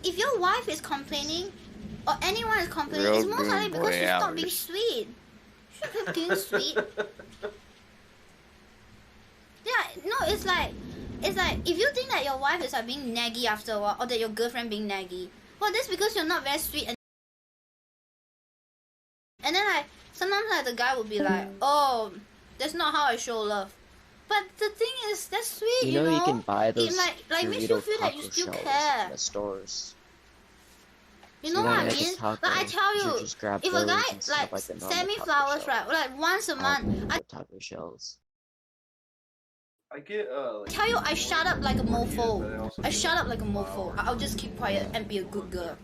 if your wife is complaining, or anyone is complaining, it's most likely because she's not being sweet. She should be being sweet. Yeah, no, it's like if you think that your wife is like being naggy after a while, or that your girlfriend being naggy, well, that's because you're not very sweet. And then like sometimes like the guy will be like, oh, that's not how I show love. But the thing is, that's sweet, you know. You can buy those it like makes you feel that you still care. In the stores. You know what I mean? Like I tell you, if a guy like send me flowers, right, like once a month, I taco shells. I get tell you, I shut up like a mofo. I shut up like a mofo. I'll just keep quiet and be a good girl.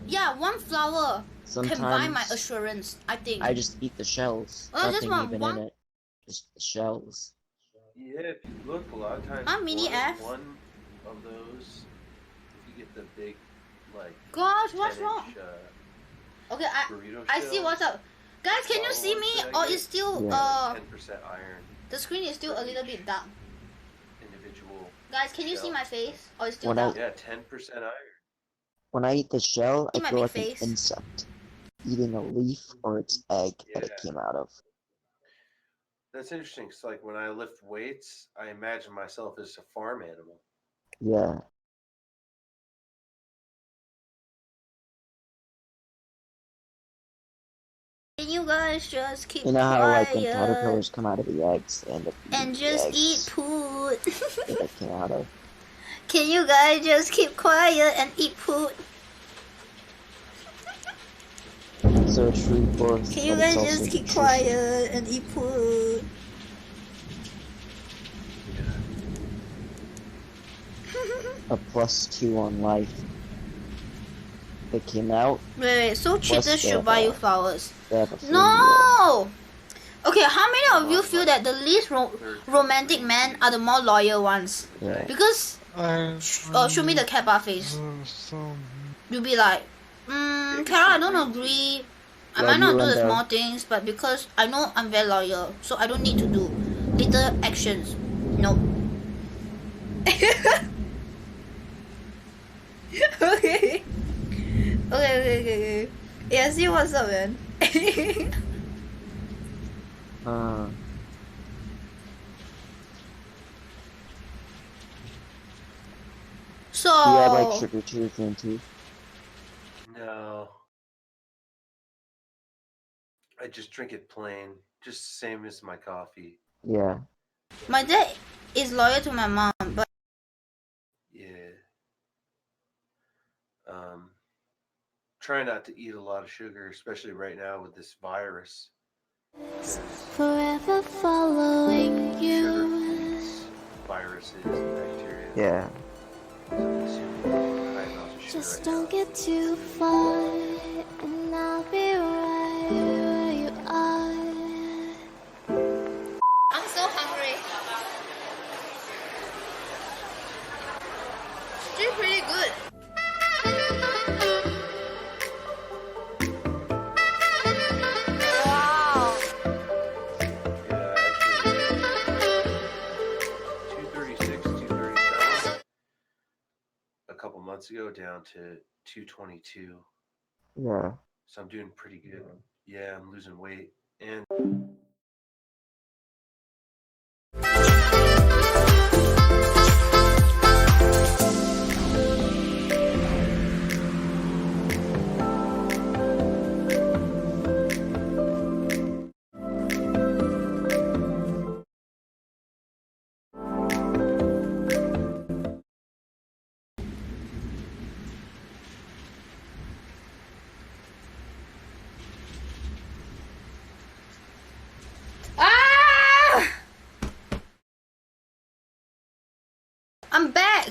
Yeah, one flower can buy my assurance, I think. I just eat the shells. Well, Nothing even in it. Just the shells. Yeah, if you look, a lot of times I'm mini F. one of those, if you get the big, like, gosh, what's wrong? Okay, I see what's up. Guys, can you see me? Or is still 10% iron. The screen is still a little bit dark. Individual. Guys, can you see my face? Or is still dark? Yeah, 10% iron. When I eat the shell, I feel like an face. insect eating a leaf or its egg that it came out of. That's interesting. Cause like when I lift weights, I imagine myself as a farm animal. Yeah. Can you guys just keep You know how quiet like when caterpillars come out of the eggs and just eat food? That came out of. Can you guys just keep quiet and eat food? So it's true force. Can you guys just keep quiet and eat food? A +2 on life. They came out. Wait, so cheaters should buy you flowers. No! Okay, how many of you feel that the least romantic men are the more loyal ones? Yeah. Because, show me the Kappa face. You'll be like, Kara, I don't agree. I might not do the small things, but because I know I'm very loyal, so I don't need to do little actions. No. Okay. Okay. Yeah, see what's up, man. So. Do you have like sugar to your green tea? No. I just drink it plain, just same as my coffee. Yeah. My dad is loyal to my mom, but yeah. Try not to eat a lot of sugar, especially right now with this virus. Forever following you. Viruses and bacteria. Yeah. Just don't get too far, and I'll be right where you are. I'm so hungry. She's pretty good. Wow. Yeah, actually, 236, 237. A couple months ago, down to 222. Yeah. So I'm doing pretty good. Yeah, I'm losing weight. And I'm back.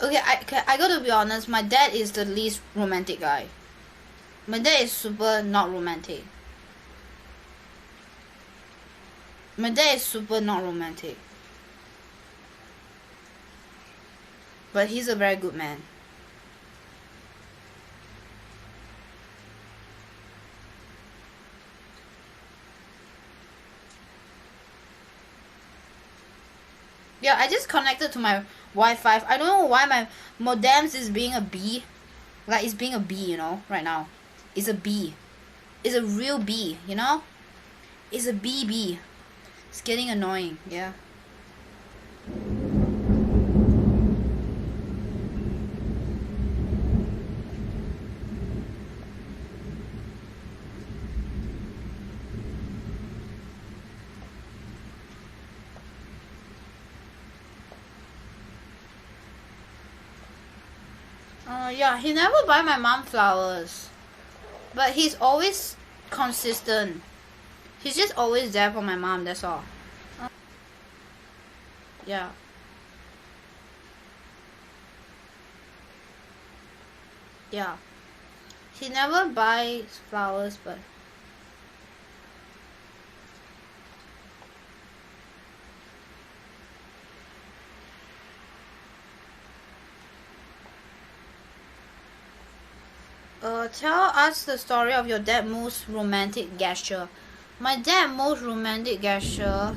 Okay, I gotta be honest, my dad is the least romantic guy. My dad is super not romantic. My dad is super not romantic. But he's a very good man. Yeah, I just connected to my Wi-Fi. I don't know why my modems is being a bee. Like, it's being a bee, you know, right now. It's a bee. It's a real bee, you know? It's a bee. It's getting annoying, yeah. Yeah, he never buy my mom flowers. But he's always consistent. He's just always there for my mom, that's all. Yeah. Yeah. He never buys flowers, but... tell us the story of your dad's most romantic gesture. My dad's most romantic gesture...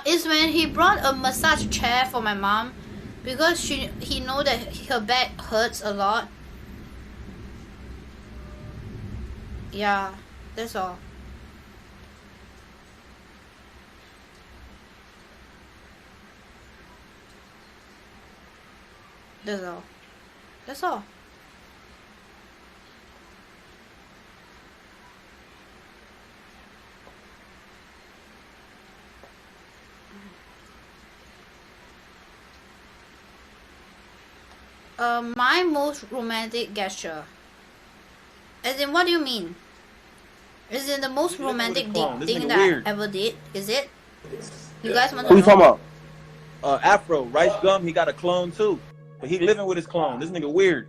is when he brought a massage chair for my mom because he know that her back hurts a lot. Yeah, that's all. That's all. That's all. My most romantic gesture. As in, what do you mean? Is it the most romantic thing that I ever did? Is it? You guys want to know? Who you talking about? Afro, Rice Gum, he got a clone too. But he living with his clone. This nigga weird.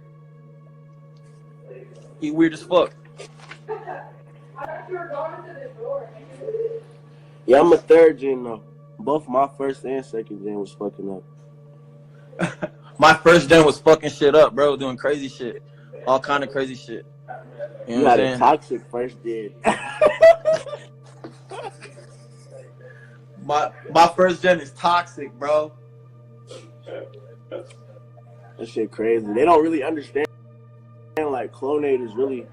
He weird as fuck. Yeah, I'm a third gen though. Both my first and second gen was fucking up. My first gen was fucking shit up, bro, doing crazy shit. All kind of crazy shit. You know what I'm saying? Toxic first gen. my first gen is toxic, bro. That shit crazy. They don't really understand like Clonate is really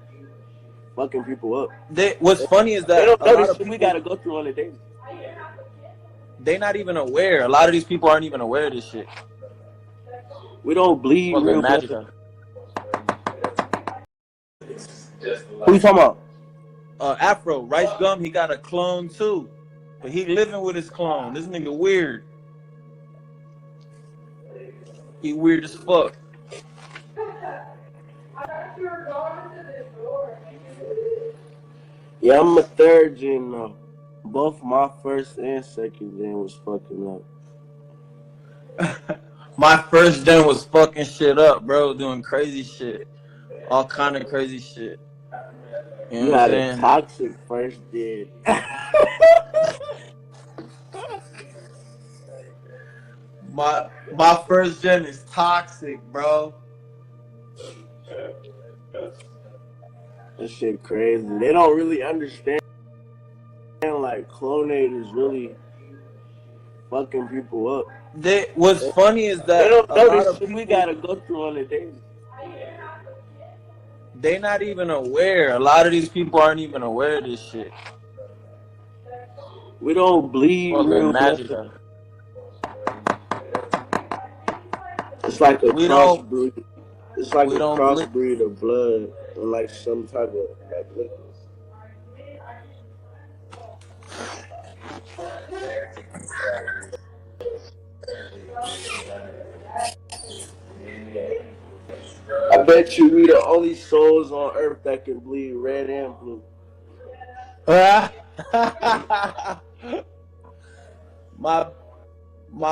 fucking people up. What's funny is that they don't a know lot this of shit people, we gotta go through on a daily. They not even aware. A lot of these people aren't even aware of this shit. We don't bleed real magic. Who you talking about? Afro, Rice Gum, he got a clone too. But he living with his clone. This nigga weird. He weird as fuck. Yeah, I'm a third gen though. Both my first and second gen was fucking up. My first gen was fucking shit up, bro, doing crazy shit. All kind of crazy shit. You had a toxic first gen. My first gen is toxic, bro. That shit crazy. They don't really understand like Clonate is really fucking people up. What's funny is that they don't know this shit we gotta go through on a daily. They not even aware. A lot of these people aren't even aware of this shit. We don't bleed real magic. It's like a crossbreed. It's like a crossbreed of blood and like some type of like liquid. I bet you we the only souls on earth that can bleed red and blue. My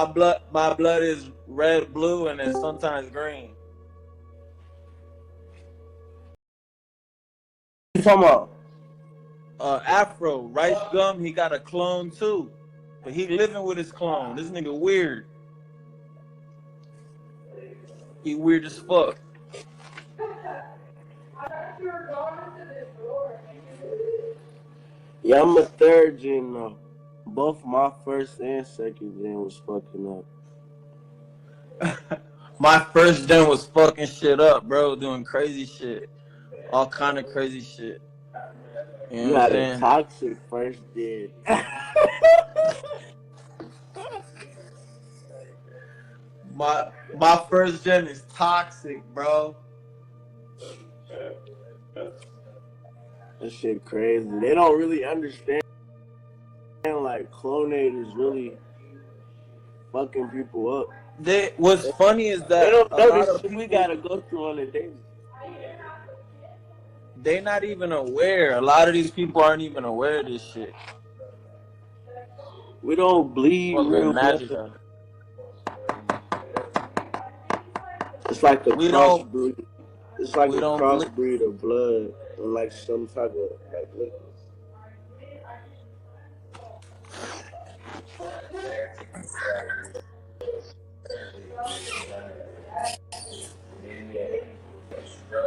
blood is red, blue, and then sometimes green. you talking about? Afro, Rice Gum, he got a clone too. But he living with his clone. This nigga weird. He weird as fuck. Yeah, I'm a third gen though. Both my first and second gen was fucking up. My first gen was fucking shit up, bro, doing crazy shit. All kind of crazy shit. You know You what I'm had a saying? toxic first gen. My first gen is toxic, bro. That shit crazy. They don't really understand like clonators really fucking people up. What's funny is They that don't a know lot this of shit we people, gotta go through on a daily. they not even aware. A lot of these people aren't even aware of this shit. We don't bleed Fucking real imagine blood. that. It's like a We don't. crossbreed. It's like We a don't. crossbreed of blood and like some type of like liquid.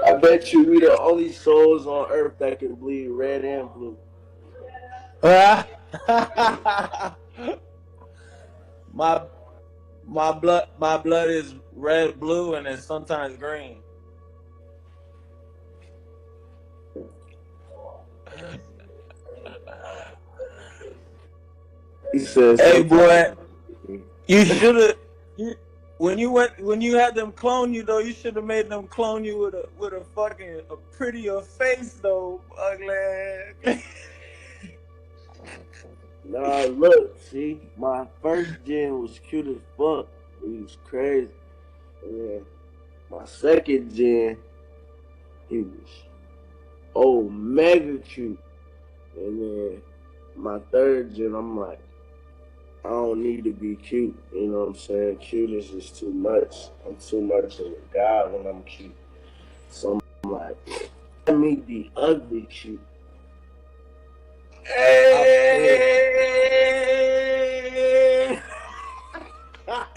I bet you we the only souls on earth that can bleed red and blue. my blood is red, blue, and then sometimes green. He says, Hey boy, you should have. When you had them clone you though, you should have made them clone you with a fucking a prettier face though, ugly. Nah, look, see, my first gen was cute as fuck. He was crazy. And then my second gen, he was mega cute. And then my third gen, I'm like, I don't need to be cute. You know what I'm saying? Cute is just too much. I'm too much of a guy when I'm cute. So I'm like, let me be ugly cute. Hey,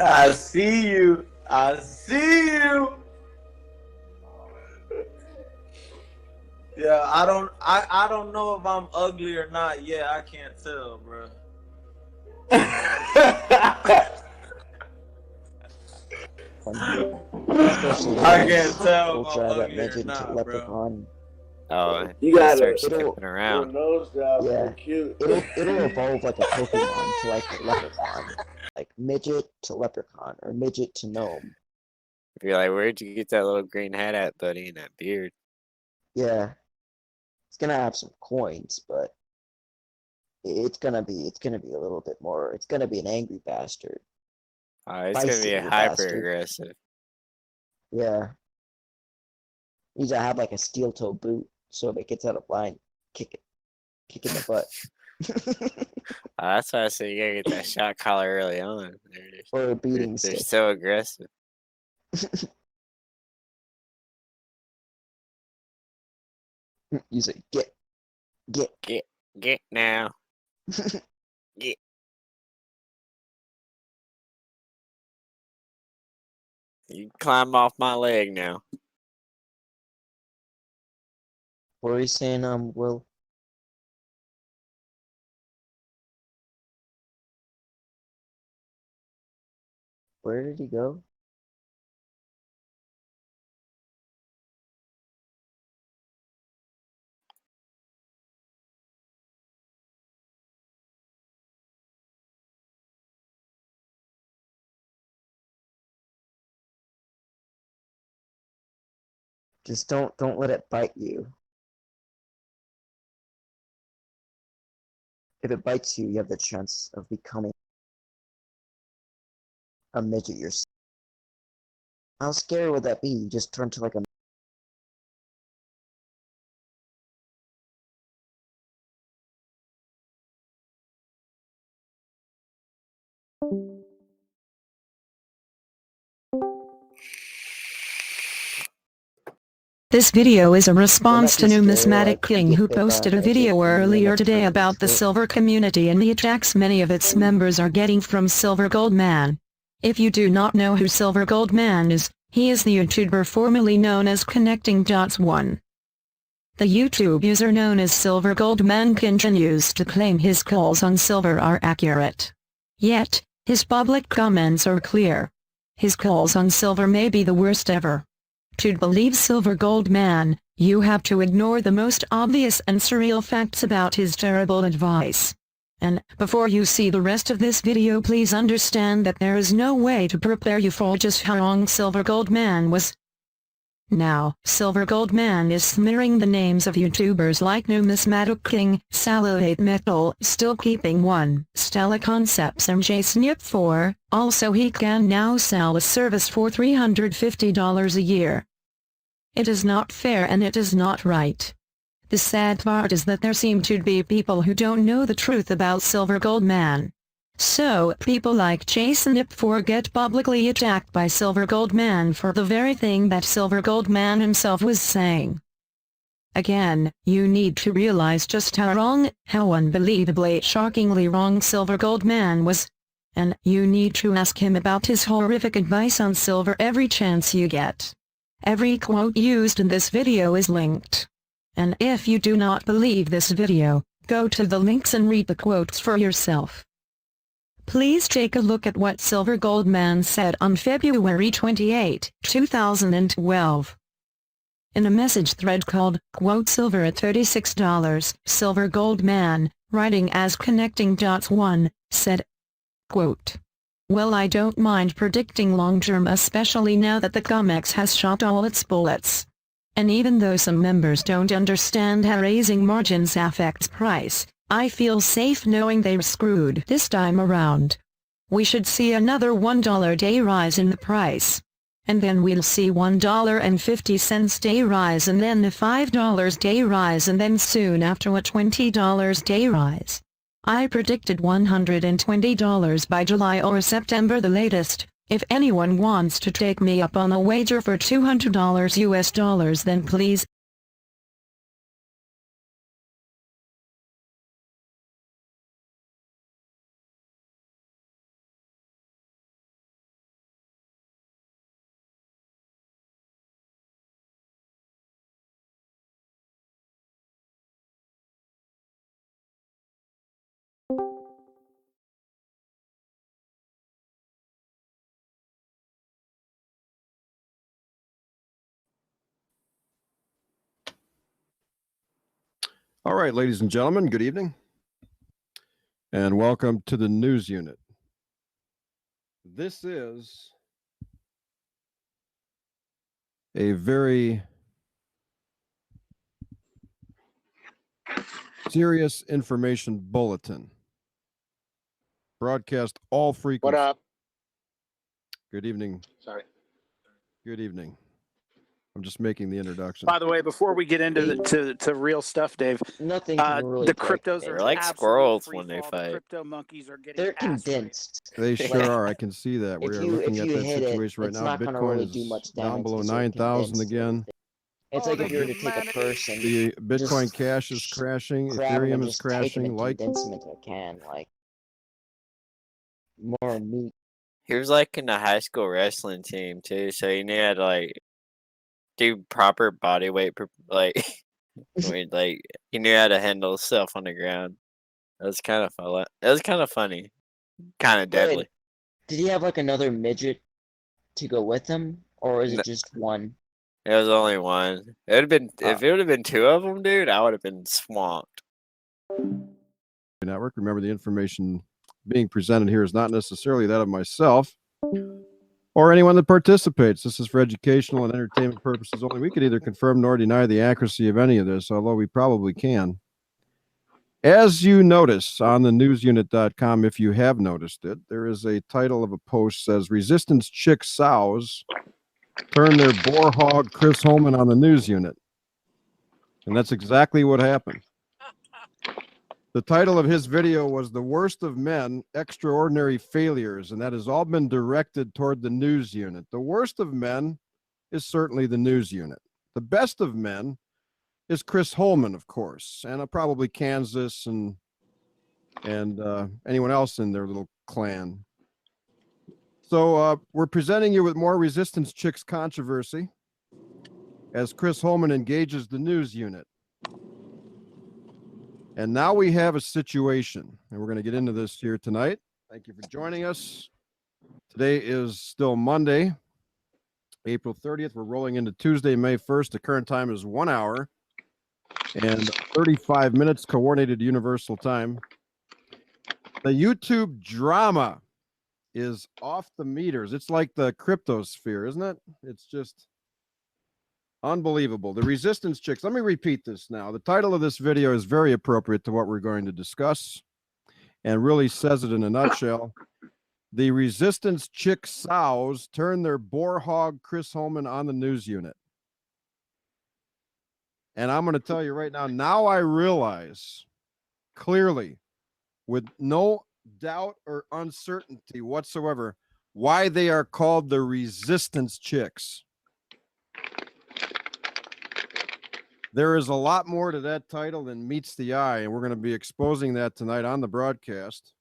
I see you. I see you. Yeah, I don't know if I'm ugly or not. Yeah, I can't tell, bro. Especially I can't tell if Ultra, I'm that ugly or midget to not, bro. Leprechaun. Oh, You gotta start it'll- skipping around. nose job Yeah. for cute. It'll evolve like a Pokemon to like a Leprechaun. Like midget to Leprechaun or midget to gnome. You're like, where'd you get that little green hat at, buddy, and that beard? Yeah. It's gonna have some coins, but it's gonna be a little bit more. It's gonna be an angry bastard. It's gonna be Feisty a little hyper bastard. aggressive. Yeah. Needs to have like a steel toe boot so if it gets out of line, kick in the butt. That's why I say you gotta get that shot collar early on. Or a beating They're stick. so aggressive. Use it. Get. Get now. Get. You climb off my leg now. What are you saying, Will? Where did he go? Just don't let it bite you. If it bites you, you have the chance of becoming a midget yourself. How scary would that be? You just turn to like a This video is a response too to scary, Numismatic like, King, if who they posted a find, like, video if you earlier end up today turning about the into it. silver community and the attacks many of its members are getting from Silver Goldman. If you do not know who Silver Goldman is, he is the YouTuber formerly known as Connecting Dots 1. The YouTube user known as Silver Goldman continues to claim his calls on Silver are accurate. Yet, his public comments are clear. His calls on Silver may be the worst ever. To believe Silver Goldman, you have to ignore the most obvious and surreal facts about his terrible advice. And, before you see the rest of this video, please understand that there is no way to prepare you for just how wrong Silver Goldman was. Now, Silver Goldman is smearing the names of YouTubers like Numismatic King, Salivate Metal, Still Keeping One, Stella Concepts and JSnip4. Also, he can now sell a service for $350 a year. It is not fair and it is not right. The sad part is that there seem to be people who don't know the truth about Silver Goldman. So, people like JSnip4 get publicly attacked by Silver Goldman for the very thing that Silver Goldman himself was saying. Again, you need to realize just how wrong, how unbelievably, shockingly wrong Silver Goldman was. And you need to ask him about his horrific advice on Silver every chance you get. Every quote used in this video is linked. And if you do not believe this video, go to the links and read the quotes for yourself. Please take a look at what Silver Goldman said on February 28, 2012. In a message thread called, quote Silver at $36, Silver Goldman, writing as Connecting Dots 1, said, quote, well, I don't mind predicting long-term, especially now that the COMEX has shot all its bullets. And even though some members don't understand how raising margins affects price, I feel safe knowing they're screwed this time around. We should see another $1 day rise in the price. And then we'll see $1.50 day rise and then a $5 day rise and then soon after a $20 day rise. I predicted $120 by July or September the latest. If anyone wants to take me up on a wager for $200 US dollars, then please. All right, ladies and gentlemen, good evening, and welcome to the news unit. This is a very serious information bulletin. Broadcast all frequencies. What up? Good evening. Sorry. Good evening. I'm just making the introduction. By the way, before we get into to real stuff, Dave, Nothing can really the break cryptos it. are They're like absolute squirrels free when they fall. The fight. crypto monkeys are getting They're ass raped. condensed. They sure are. I can see that. If We are you looking at that hit it, situation right it's now. not gonna Bitcoin really is do much down damage below 'cause they're 9,000 condensed. again. It's like if you were to take a person, The Bitcoin just Cash is crashing. grab 'em Ethereum and is just take 'em crashing. and Like condense them into a can, like more meat. He was like in the high school wrestling team too, so he knew how to like do proper body weight, like I mean, like he knew how to handle stuff on the ground. It was kind of fun. It was kind of funny, kind of deadly. Wait, did he have like another midget to go with him, or is No. it just one? It was only one. It would have been if it would have been two of them, dude. I would have been swamped. Network. Remember, the information being presented here is not necessarily that of myself or anyone that participates. This is for educational and entertainment purposes only. We can neither confirm nor deny the accuracy of any of this, although we probably can. As you notice on the newsunit.com, if you have noticed it, there is a title of a post says Resistance Chick Sows turn their boar hog Chris Holman on the news unit. And that's exactly what happened. The title of his video was The Worst of Men, Extraordinary Failures, and that has all been directed toward the news unit. The worst of men is certainly the news unit. The best of men is Chris Holman, of course, and probably Kansas and anyone else in their little clan. So we're presenting you with more Resistance Chicks controversy as Chris Holman engages the news unit. And now we have a situation, and we're going to get into this here tonight. Thank you for joining us. Today is still Monday, April 30th. We're rolling into Tuesday, May 1st. The current time is 1 hour and 35 minutes coordinated universal time. The YouTube drama is off the meters. It's like the cryptosphere, isn't it? It's just unbelievable. The Resistance Chicks. Let me repeat this now. The title of this video is very appropriate to what we're going to discuss and really says it in a nutshell. The Resistance Chick sows turn their boar hog Chris Holman on the news unit. And I'm going to tell you right now I realize clearly, with no doubt or uncertainty whatsoever, why they are called the Resistance Chicks. There is a lot more to that title than meets the eye, and we're going to be exposing that tonight on the broadcast.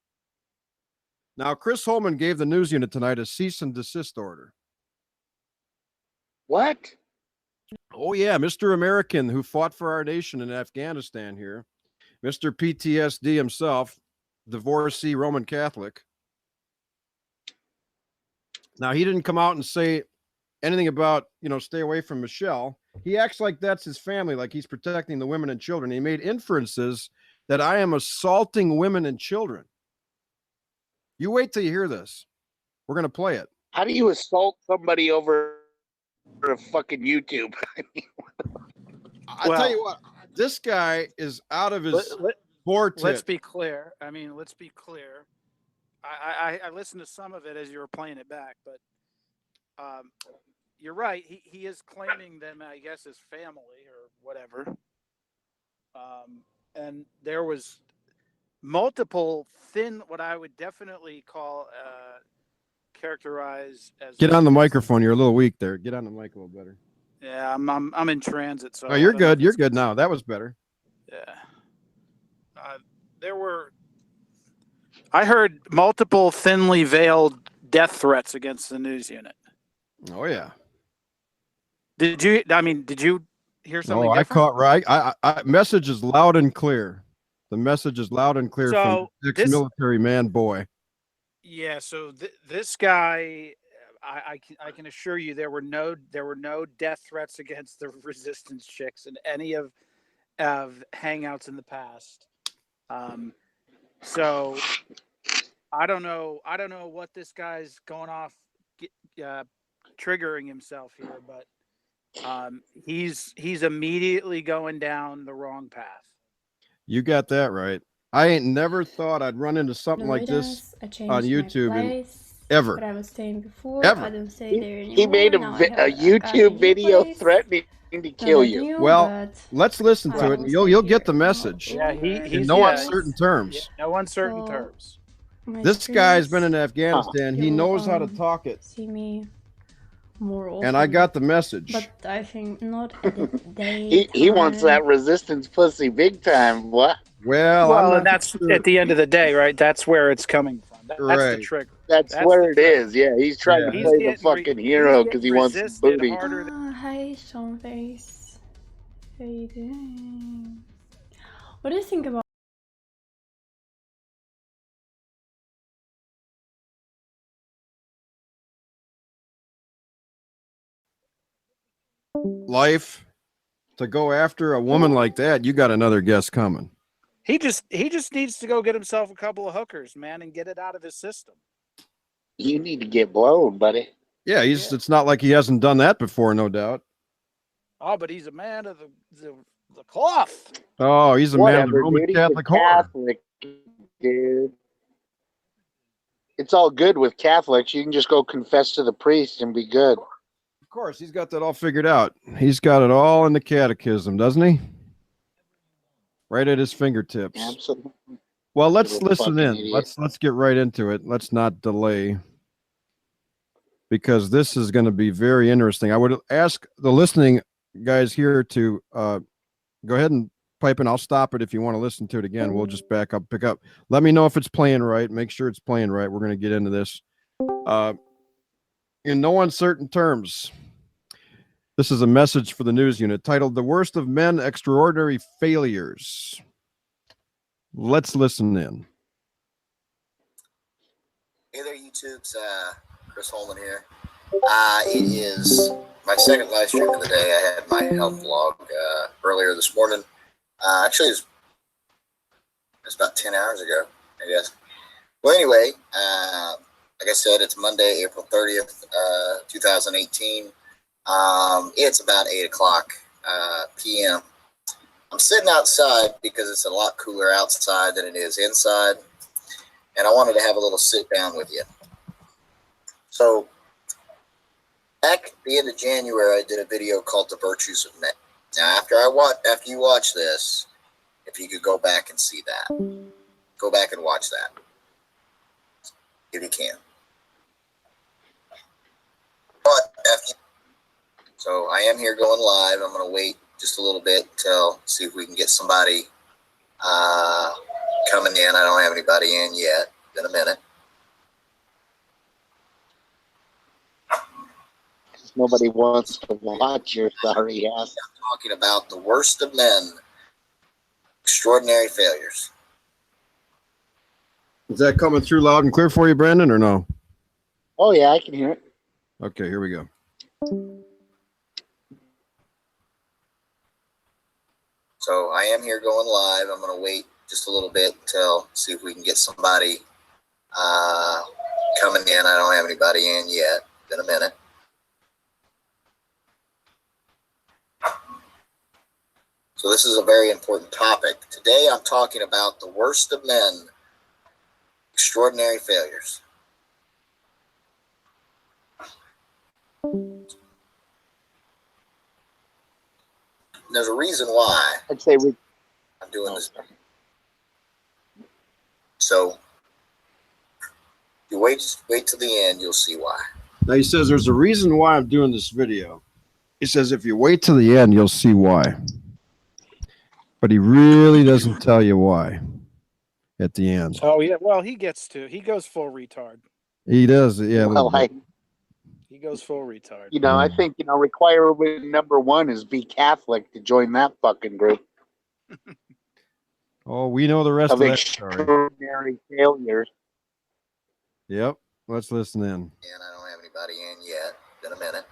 Now, Chris Holman gave the news unit tonight a cease and desist order. What? Oh, yeah, Mr. American, who fought for our nation in Afghanistan here, Mr. PTSD himself, divorcee Roman Catholic. Now, he didn't come out and say anything about, stay away from Michelle. He acts like that's his family, like he's protecting the women and children. He made inferences that I am assaulting women and children. You wait till you hear this. We're going to play it. How do you assault somebody over a fucking YouTube? I tell you what, this guy is out of his vortex. Let's be clear. Let's be clear. I listened to some of it as you were playing it back, but you're right. He is claiming them, I guess, as family or whatever. And there was multiple what I would definitely call characterize as. Get on the microphone. You're a little weak there. Get on the mic a little better. Yeah, I'm in transit, so. Oh, you're good. You're good now. That was better. Yeah. I heard multiple thinly veiled death threats against the news unit. Oh yeah. Did you hear something? No, I different? caught right. I message is loud and clear. The message is loud and clear from ex-military man boy. Yeah. So this guy, I can assure you, there were no death threats against the Resistance Chicks in any of hangouts in the past. So I don't know what this guy's going off, triggering himself here, but he's immediately going down the wrong path. You got that right. I ain't never thought I'd run into something like this on YouTube ever. But I was staying before. Ever. I don't stay there anymore. He made a YouTube video threatening to kill you. Well, let's listen to it. And you'll get the message. Yeah, he's in no uncertain terms. Yeah, no uncertain terms. This guy's been in Afghanistan. He knows how to talk it. See me more often. And I got the message. But I think not at the day. He wants that resistance pussy big time. What? Well, and that's at the end of the day, right? That's where it's coming from. That's the trigger. That's where it is. Yeah, he's trying to play the fucking hero because he wants some booty. Hi, Stoneface. How you doing? What do you think about? Life to go after a woman like that, you got another guest coming. He just needs to go get himself a couple of hookers, man, and get it out of his system. You need to get blown, buddy. Yeah, it's not like he hasn't done that before, no doubt. Oh, but he's a man of the cloth. Oh, he's a man of the Roman Catholic Catholic, dude. It's all good with Catholics. You can just go confess to the priest and be good. Of course, he's got that all figured out. He's got it all in the catechism, doesn't he? Right at his fingertips. Absolutely. Well, let's listen in. Idiot. Let's get right into it. Let's not delay, because this is going to be very interesting. I would ask the listening guys here to go ahead and pipe in. I'll stop it if you want to listen to it again. We'll just back up, pick up. Let me know if it's playing right. Make sure it's playing right. We're going to get into this. In no uncertain terms, this is a message for the news unit titled "The Worst of Men, Extraordinary Failures." Let's listen in. Hey there, YouTube's Chris Holman here. It is my second live stream of the day. I had my health vlog earlier this morning. Actually, it was about 10 hours ago, I guess. Well, anyway, like I said, it's Monday, April 30th, 2018. It's about 8 o'clock p.m. I'm sitting outside because it's a lot cooler outside than it is inside, and I wanted to have a little sit down with you. So, back at the end of January, I did a video called "The Virtues of Men." Now, after you watch this, if you could go back and see that, go back and watch that, if you can. So I am here going live. I'm going to wait just a little bit till see if we can get somebody coming in. I don't have anybody in yet. In a minute. Nobody wants to watch your sorry ass. I'm talking about the worst of men, extraordinary failures. Is that coming through loud and clear for you, Brandon, or no? Oh, yeah, I can hear it. Okay, here we go. So I am here going live. I'm going to wait just a little bit till see if we can get somebody coming in. I don't have anybody in yet. In a minute. So this is a very important topic. Today I'm talking about the worst of men, extraordinary failures. There's a reason why I'd say I'm doing this. So you wait till the end, you'll see why. Now he says there's a reason why I'm doing this video. He says if you wait till the end, you'll see why. But he really doesn't tell you why at the end. Oh yeah, well he goes full retard. He does, yeah. Well, He goes full retard. you know, I think, requirement number one is be Catholic to join that fucking group Oh, we know the rest of of that story. extraordinary failures. Yep. Let's listen in. And I don't have anybody in yet. In a minute.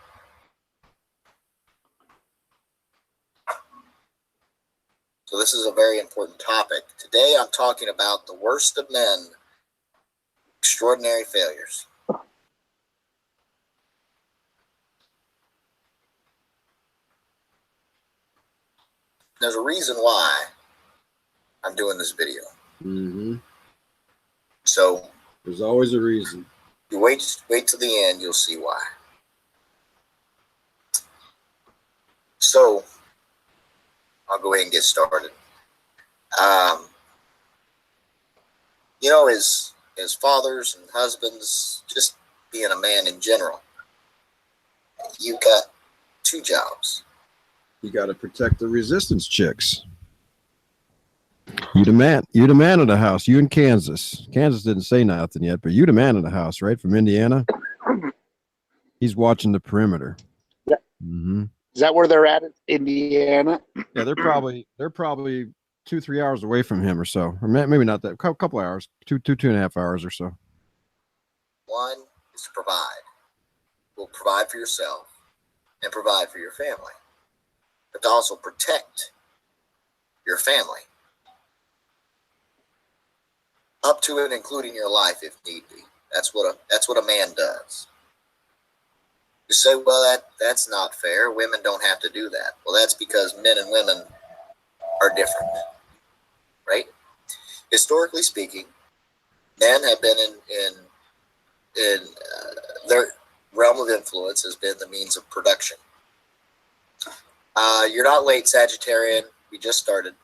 So this is a very important topic. Today I'm talking about the worst of men, extraordinary failures. There's a reason why I'm doing this video. Mm-hmm. So there's always a reason. You wait till the end, you'll see why. So I'll go ahead and get started. As fathers and husbands, just being a man in general, you've got two jobs. You got to protect the resistance chicks. You the man of the house. You in Kansas. Kansas didn't say nothing yet, but you the man of the house, right? From Indiana. He's watching the perimeter. Yeah. Mm-hmm. Is that where they're at in Indiana? Yeah, they're probably 2-3 hours away from him or so, or maybe not that. A couple hours, 2.5 hours or so. One is to provide. Will provide for yourself and provide for your family, but to also protect your family, up to and including your life if need be. That's what a man does. You say, well, that's not fair. Women don't have to do that. Well, that's because men and women are different, right? Historically speaking, men have been in their realm of influence has been the means of production. You're not late, Sagittarian. We just started.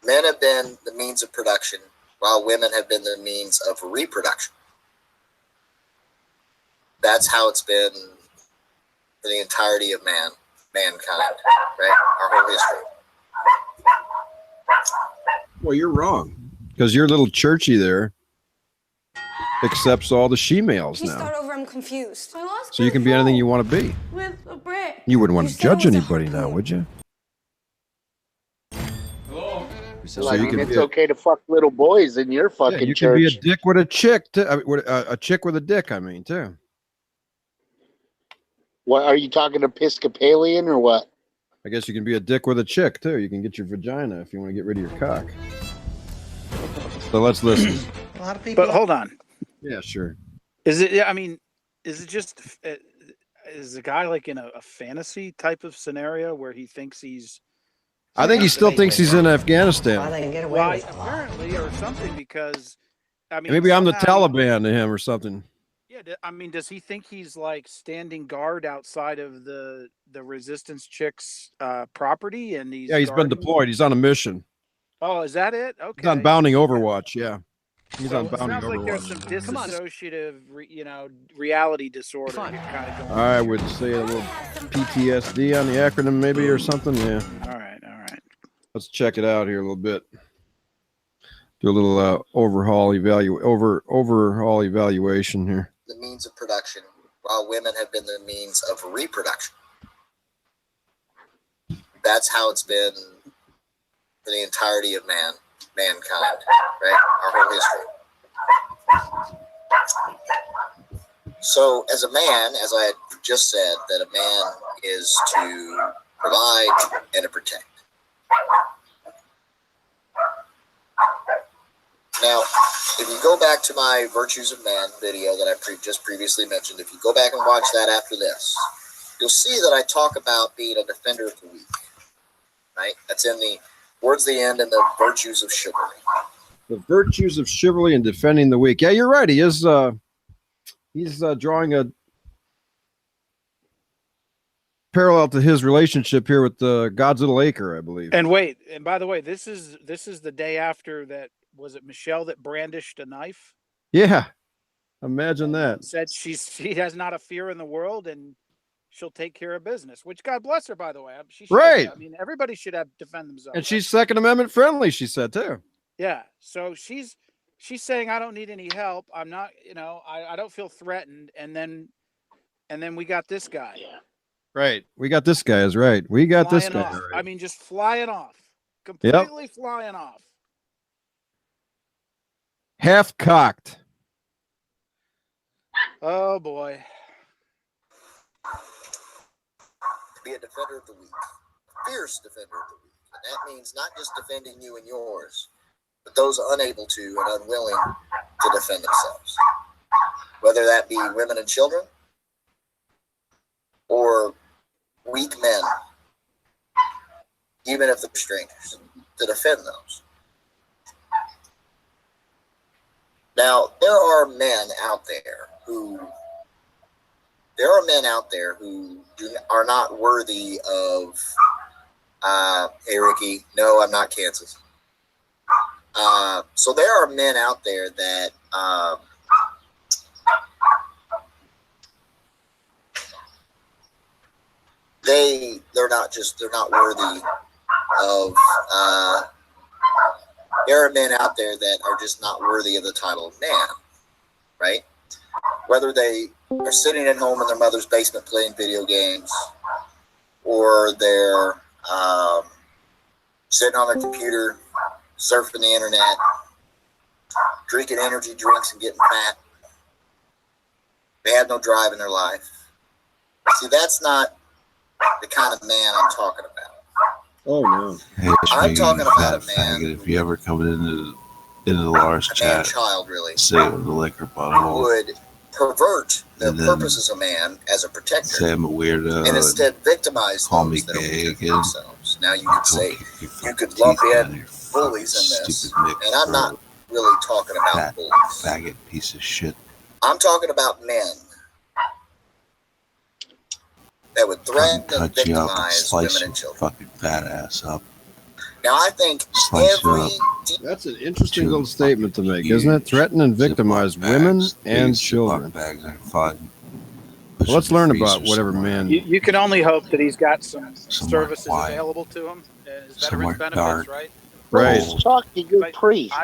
Men have been the means of production, while women have been the means of reproduction. That's how it's been for the entirety of man mankind, right? Our whole history. Well, you're wrong. Because your little churchy there accepts all the she-males now. Start over, I'm confused. So you can be anything you want to be. With a brick. You wouldn't want to judge anybody now, would you? So I mean, it's okay to fuck little boys in your fucking you church. can be a dick with a chick, too. A chick with a dick, I mean, too. What are you talking Episcopalian or what? I guess you can be a dick with a chick, too. You can get your vagina if you want to get rid of your cock. So let's listen. A lot of people. But hold on. Yeah, sure. Is it? I mean, is it just? Is the guy like in a fantasy type of scenario where he thinks he's? I think he still thinks he's in Afghanistan. Why, apparently, or something. Because I mean, Maybe I'm the somehow- Taliban to him or something. Yeah, I mean, does he think he's like standing guard outside of the resistance chicks' property? And he's Yeah, he's been deployed. He's on a mission. Oh, is that it? Okay. He's on bounding Overwatch. Yeah, he's So on it bounding sounds like there's Overwatch. some dissociative, reality disorder kind of going on. I would say a little PTSD on the acronym, maybe, or something. Yeah. All right. Let's check it out here a little bit. Do a little overhaul evaluation here. The means of production, while women have been the means of reproduction. That's how it's been for the entirety of mankind, right? Our whole history. So, as a man, as I had just said, that a man is to provide and to protect. Now, if you go back to my Virtues of Man video that I just previously mentioned, if you go back and watch that after this, you'll see that I talk about being a defender of the weak, right? That's towards the end in the Virtues of Chivalry. The virtues of chivalry and defending the weak. Yeah, you're right. He is. He's drawing a parallel to his relationship here with God's Little Acre, I believe. And wait, and by the way, this is the day after that. Was it Michelle that brandished a knife? Yeah, imagine that. Said she has not a fear in the world and she'll take care of business. Which God bless her, by the way. She should. Right. I mean, everybody should defend themselves. And she's Second Amendment friendly, she said too. Yeah. So she's saying, I don't need any help. I'm not. I don't feel threatened. And then we got this guy. Yeah. Right. We got this guy. Is right. We got this Flying guy. off. Right. I mean, just flying off. Completely flying off. Half cocked. Oh boy. To be a defender of the weak, a fierce defender of the weak. And that means not just defending you and yours, but those unable to and unwilling to defend themselves. Whether that be women and children or weak men, even if they're strangers, to defend those. Now, there are men out there who are not worthy of, hey, Ricky, no, I'm not Kansas. So there are men out there that they're not worthy of, there are men out there that are just not worthy of the title of man, right? Whether they are sitting at home in their mother's basement playing video games, or they're sitting on their computer, surfing the internet, drinking energy drinks and getting fat. They have no drive in their life. See, that's not the kind of man I'm talking about. Oh no! Hey, I'm talking about a man. If you ever come into the Lars chat, child, really, say it with the liquor bottle, would pervert the purposes of man as a protector, say I'm a weirdo, and instead victimize call me those that are gay weak again. themselves. Now you could say you could lump in bullies in this, and I'm not really talking about fat bullies. faggot piece of shit. I'm talking about men that would threaten and Cut you up and victimize slice women your and children. fucking fat ass up. Now I think Slice you every up. That's an interesting little statement to make, isn't it? Threaten and victimize women and children. Bags are fun. Well, let's learn about whatever man. You can only hope that he's got some Somewhere services quiet. available to him. His Somewhere veterans benefits, dark. right? Right. Cold. Talk to your priest.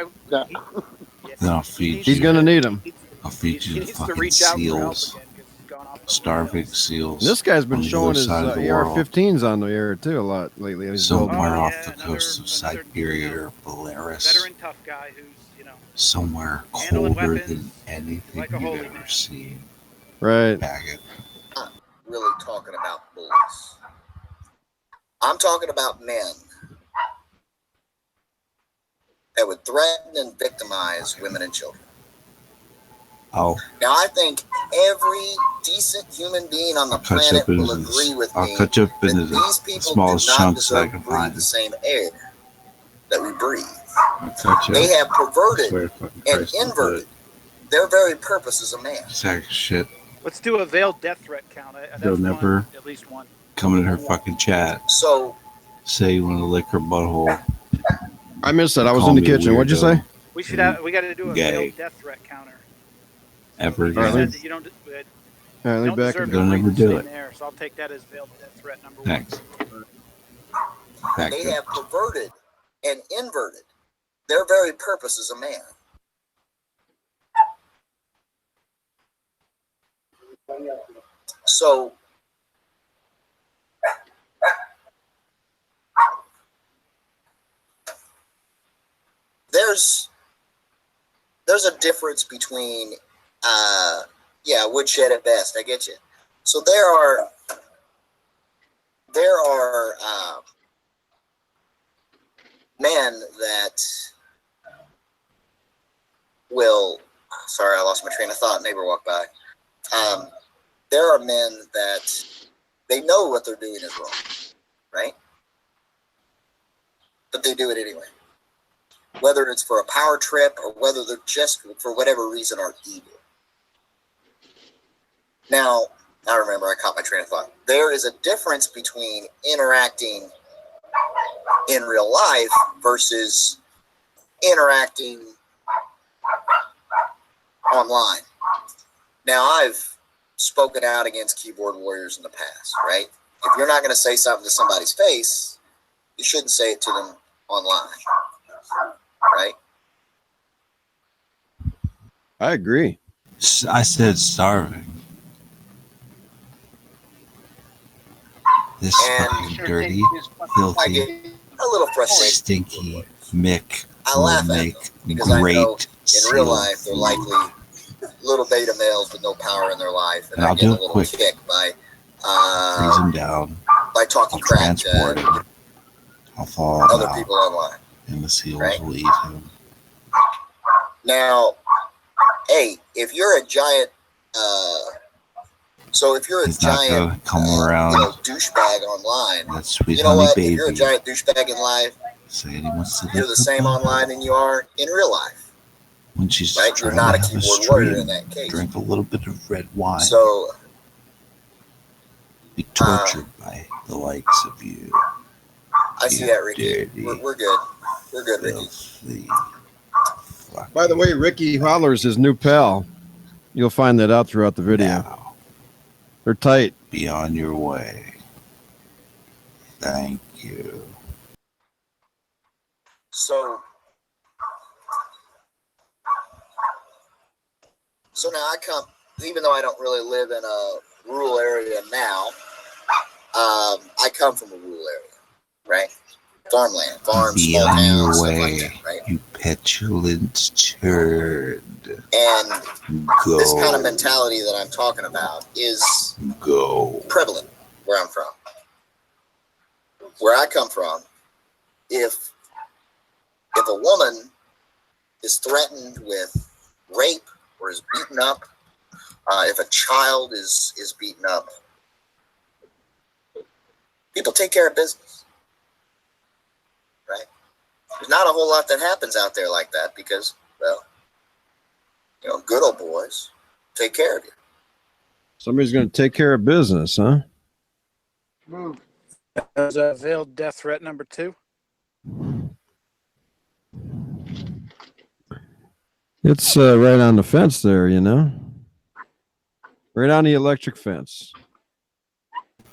Then I'll feed He's you. gonna need him. I'll feed He you the needs to fucking reach out for help seals. again because he's gone off. Starving seals. This guy's been on the showing other his side of the world. AR-15s on the air too a lot lately. He's Somewhere Oh, off yeah, the coast of Siberia or Belarus. Veteran tough guy who's Somewhere handling colder weapons than anything like a you've holy ever man. seen. right. Faggot. Not really talking about bullies. I'm talking about men that would threaten and victimize women and children. I'll Now, I think every decent human being on the cut you planet up into will agree with I'll me cut you up into that the these people smallest do not chunks that I deserve can to breathe find. the same air that we breathe. I'll cut you They up. have I perverted swear to fucking and Christ, I'll do inverted it. their very purpose as a man. Sack of shit. Let's do a veiled death threat count. That's They'll never one, at least one. come in her fucking chat. So Say you want to lick her butthole. I missed that. I was Call in the me kitchen. What'd you weirdo. say? We should have. We got to do a Gay. veiled death threat counter. Ever You All right, said again. that you don't. All right, You lean don't back. deserve And to They'll breathe never the do same it. air, so I'll take that as veiled death threat number one. Thanks. Back they up. have perverted and inverted their very purpose as a man. So there's a difference between woodshed at best. I get you. So there are men that will. Sorry, I lost my train of thought. Neighbor walked by. There are men that they know what they're doing is wrong, right? But they do it anyway. Whether it's for a power trip or whether they're just, for whatever reason, are evil. Now, I remember I caught my train of thought. There is a difference between interacting in real life versus interacting online. Now, I've spoken out against keyboard warriors in the past, right? If you're not going to say something to somebody's face, you shouldn't say it to them online, right? I agree. I said starving. This And fucking dirty, I filthy, get a little frustrated. stinky Mick I will laugh at them make because I know great in real seal life they're likely little beta males with no power in their life, and And I I'll get do a it little quick. kick by freeze them down. talking I'll crap transport to him. I'll thaw him other out, people online. and the seals Right. will eat him. Now, hey, if you're a giant, so if you're a He's not giant, gonna come around douchebag online, that sweet you know honey what? If baby. you're a giant douchebag in life, Saying he wants to you're lick the her same butt online than you are in real life, when she's right? You're trying not to a have a keyboard warrior stream. in that case. Drink a little bit of red wine. So, be tortured by the likes of you. I see You that, Ricky. dirty, We're good. We're good, Ricky. filthy. By the way, Ricky Holler's his new pal. You'll find that out throughout the video. Now, They're tight. be on your way. Thank you. So now I come, even though I don't really live in a rural area now, I come from a rural area, right? Farmland, farms, Be small on your towns, stuff like way, that, right? you petulant turd. And Go. this kind of mentality that I'm talking about is Go. prevalent where I'm from. Where I come from, if a woman is threatened with rape or is beaten up, if a child is beaten up, people take care of business, right? There's not a whole lot that happens out there like that because, well, you know, good old boys take care of you. Somebody's going to take care of business, huh? There's a veiled death threat number 2. It's right on the fence there, you know. Right on the electric fence.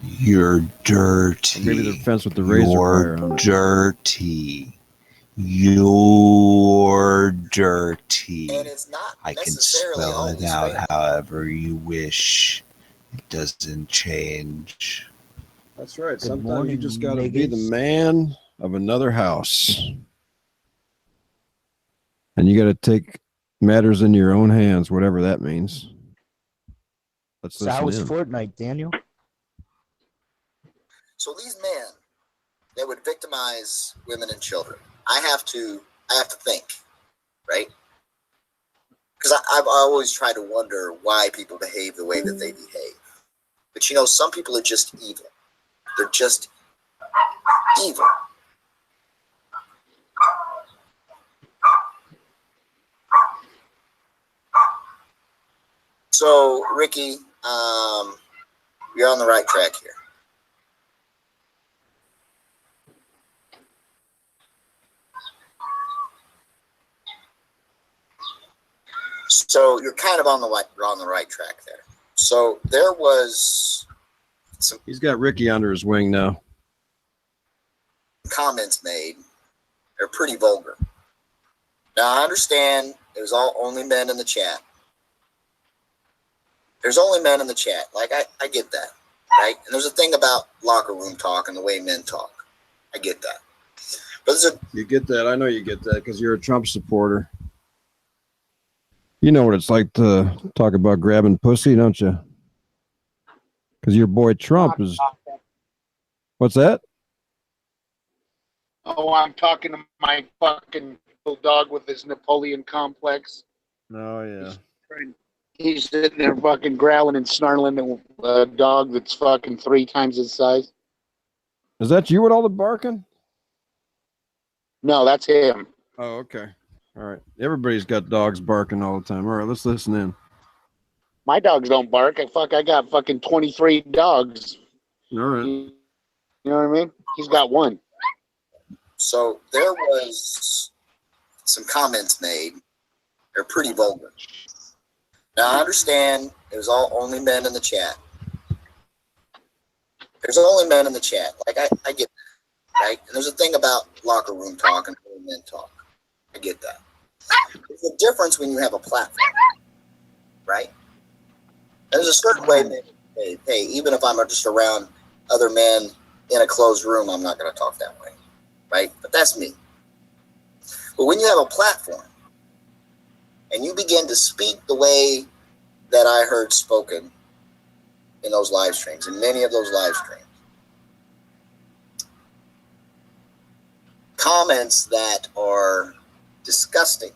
You're dirty. Or maybe the fence with the razor wire on it. Dirty. You're dirty. And it's not I can necessarily spell it always out fair. however you wish. It doesn't change. That's right. Good Sometimes you morning, just got to be the niggas. man of another house. And you got to take matters in your own hands, whatever that means. Let's So how was listen in. Fortnite, Daniel? So these men that would victimize women and children, I have to think, right? Because I've always tried to wonder why people behave the way that they behave. But you know, some people are just evil. They're just evil. So, Ricky, you're on the right track here. So you're kind of on the right track there. So there was some He's got Ricky under his wing now. comments made. They're pretty vulgar. Now I understand it was only men in the chat. There's only men in the chat. Like I get that, right? And there's a thing about locker room talk and the way men talk. I get that. But there's a You get that. I know you get that because you're a Trump supporter. You know what it's like to talk about grabbing pussy, don't you? Because your boy Trump is. What's that? Oh, I'm talking to my fucking little dog with his Napoleon complex. Oh, yeah. He's sitting there fucking growling and snarling at a dog that's fucking 3 times his size. Is that you with all the barking? No, that's him. Oh, okay. All right. Everybody's got dogs barking all the time. All right, let's listen in. My dogs don't bark. I got fucking 23 dogs. All right. You know what I mean? He's got one. So there was some comments made. They're pretty vulgar. Now I understand it was only men in the chat. There's only men in the chat. Like I get that, right? And there's a thing about locker room talk and how men talk. I get that. There's a difference when you have a platform, right? There's a certain way men behave. Hey, even if I'm just around other men in a closed room, I'm not going to talk that way, right? But that's me. But when you have a platform and you begin to speak the way that I heard spoken in those live streams, in many of those live streams, comments that are disgusting,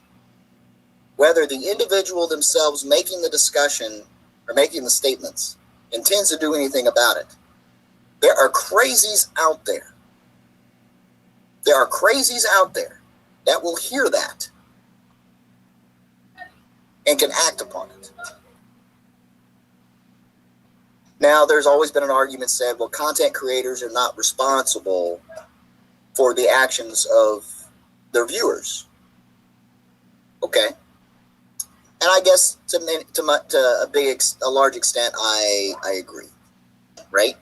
whether the individual themselves making the discussion or making the statements intends to do anything about it. There are crazies out there. There are crazies out there that will hear that and can act upon it. Now, there's always been an argument said, well, content creators are not responsible for the actions of their viewers. Okay. And I guess to a large extent, I agree, right?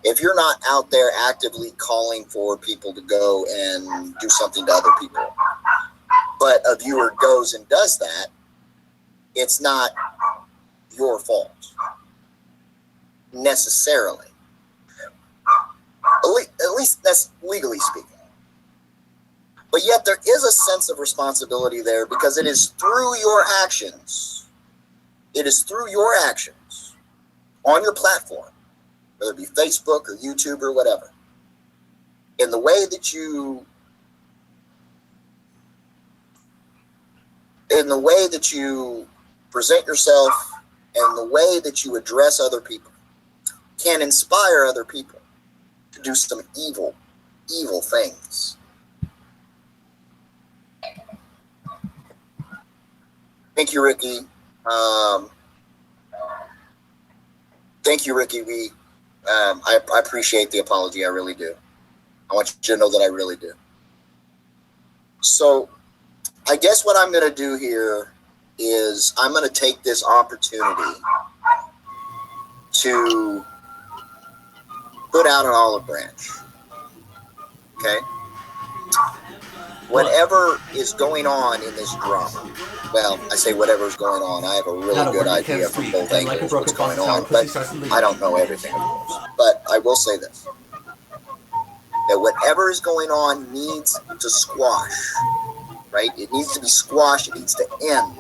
If you're not out there actively calling for people to go and do something to other people, but a viewer goes and does that, it's not your fault, necessarily. At least that's legally speaking. But yet there is a sense of responsibility there because it is through your actions. It is through your actions on your platform, whether it be Facebook or YouTube or whatever, in the way that you present yourself and the way that you address other people can inspire other people to do some evil things. Thank you, Ricky. Thank you, Ricky. I appreciate the apology. I really do. I want you to know that I really do. So I guess what I'm going to do here is I'm going to take this opportunity to put out an olive branch. Okay? Whatever is going on in this drama, well, I say whatever is going on. I have a really good idea from both angles what's going on, but I don't know everything, of course. But I will say this, that whatever is going on needs to squash, right? It needs to be squashed. It needs to end.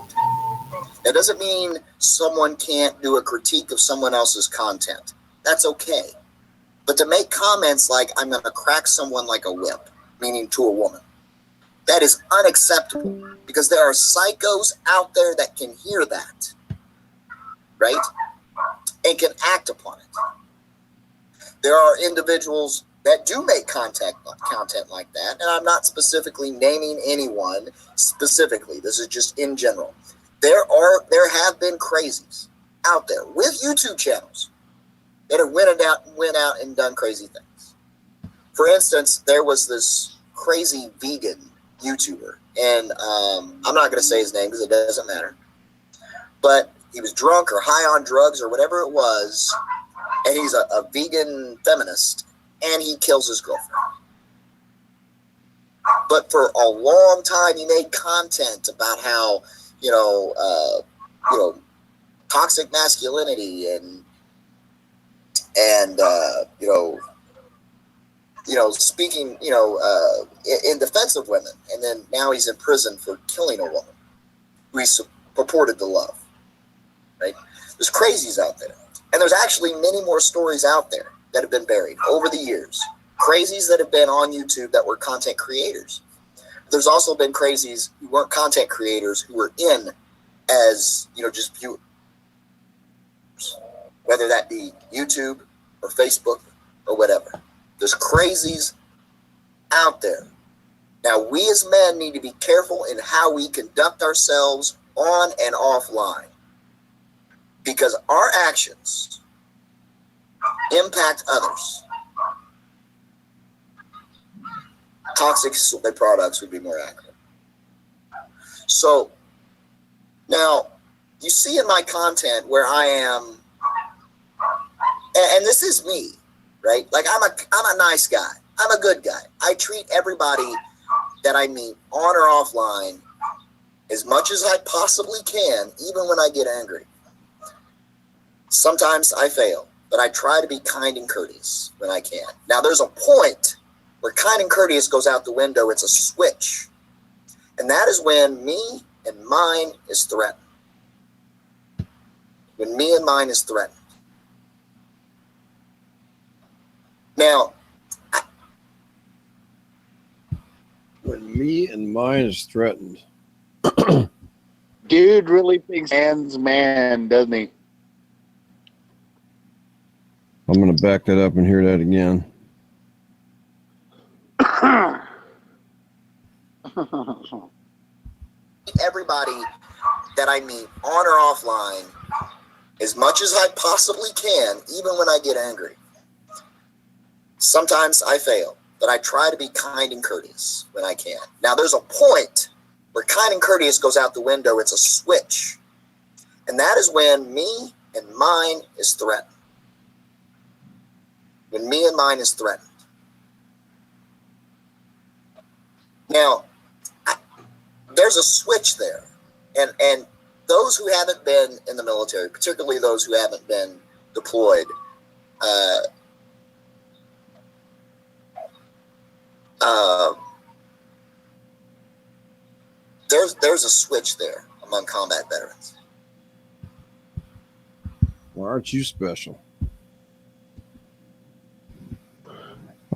That doesn't mean someone can't do a critique of someone else's content. That's okay. But to make comments like, I'm going to crack someone like a whip, meaning to a woman, that is unacceptable, because there are psychos out there that can hear that, right? And can act upon it. There are individuals that do make content like that, and I'm not specifically naming anyone specifically. This is just in general. There have been crazies out there with YouTube channels that have went out and done crazy things. For instance, there was this crazy vegan YouTuber, and I'm not going to say his name because it doesn't matter, but he was drunk or high on drugs or whatever it was, and he's a vegan feminist, and he kills his girlfriend. But for a long time, he made content about how, toxic masculinity and speaking, in defense of women. And then now he's in prison for killing a woman who he purported to love, right? There's crazies out there. And there's actually many more stories out there that have been buried over the years. Crazies that have been on YouTube that were content creators. There's also been crazies who weren't content creators, who were in as, just viewers. Whether that be YouTube or Facebook or whatever. There's crazies out there. Now, we as men need to be careful in how we conduct ourselves on and offline, because our actions impact others. Toxic products would be more accurate. So now you see in my content where I am, and this is me, right? Like I'm a nice guy. I'm a good guy. I treat everybody that I meet on or offline as much as I possibly can, even when I get angry. Sometimes I fail, but I try to be kind and courteous when I can. Now, there's a point where kind and courteous goes out the window. It's a switch. And that is when me and mine is threatened. When me and mine is threatened. Now, when me and mine is threatened. Dude really thinks man's man, doesn't he? I'm going to back that up and hear that again. Everybody that I meet on or offline as much as I possibly can, even when I get angry. Sometimes I fail, but I try to be kind and courteous when I can. Now, there's a point where kind and courteous goes out the window. It's a switch. And that is when me and mine is threatened. When me and mine is threatened. Now, there's a switch there. And those who haven't been in the military, particularly those who haven't been deployed, there's a switch there among combat veterans. Well, aren't you special?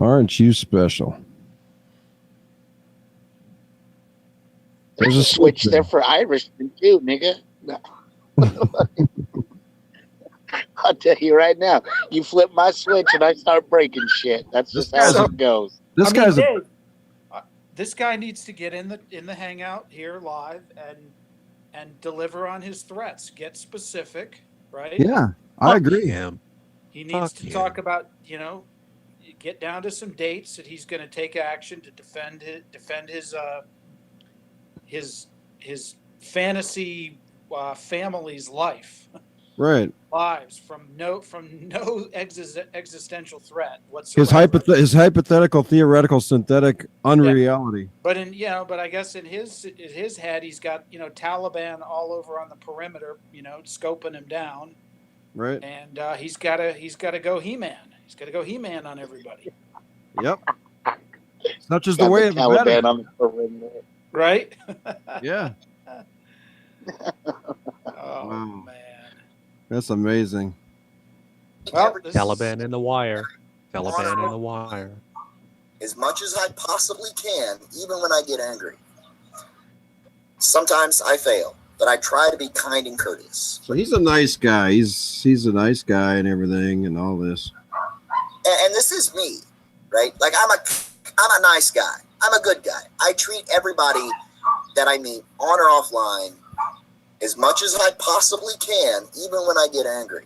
Aren't you special? There's a switch there for Irishmen too, nigga. No. I'll tell you right now, you flip my switch and I start breaking shit. That's just how it goes. This guy needs to get in the hangout here live and deliver on his threats. Get specific, right? Yeah, I agree. He needs to talk about, get down to some dates that he's going to take action to defend his fantasy family's life. Right. lives from no existential threat whatsoever. His hypothetical, theoretical, synthetic unreality. But but I guess in his head, he's got Taliban all over on the perimeter, scoping him down. Right. And he's got to go He-Man. He's got to go He-Man on everybody. Yep. Such is the way of the Taliban on the perimeter. Right? Yeah. Oh, wow. Man. That's amazing. Well, Taliban in the wire. Taliban in the wire. As much as I possibly can, even when I get angry. Sometimes I fail, but I try to be kind and courteous. So he's a nice guy. He's a nice guy and everything and all this. And this is me, right? Like I'm a nice guy. I'm a good guy. I treat everybody that I meet on or offline as much as I possibly can, even when I get angry.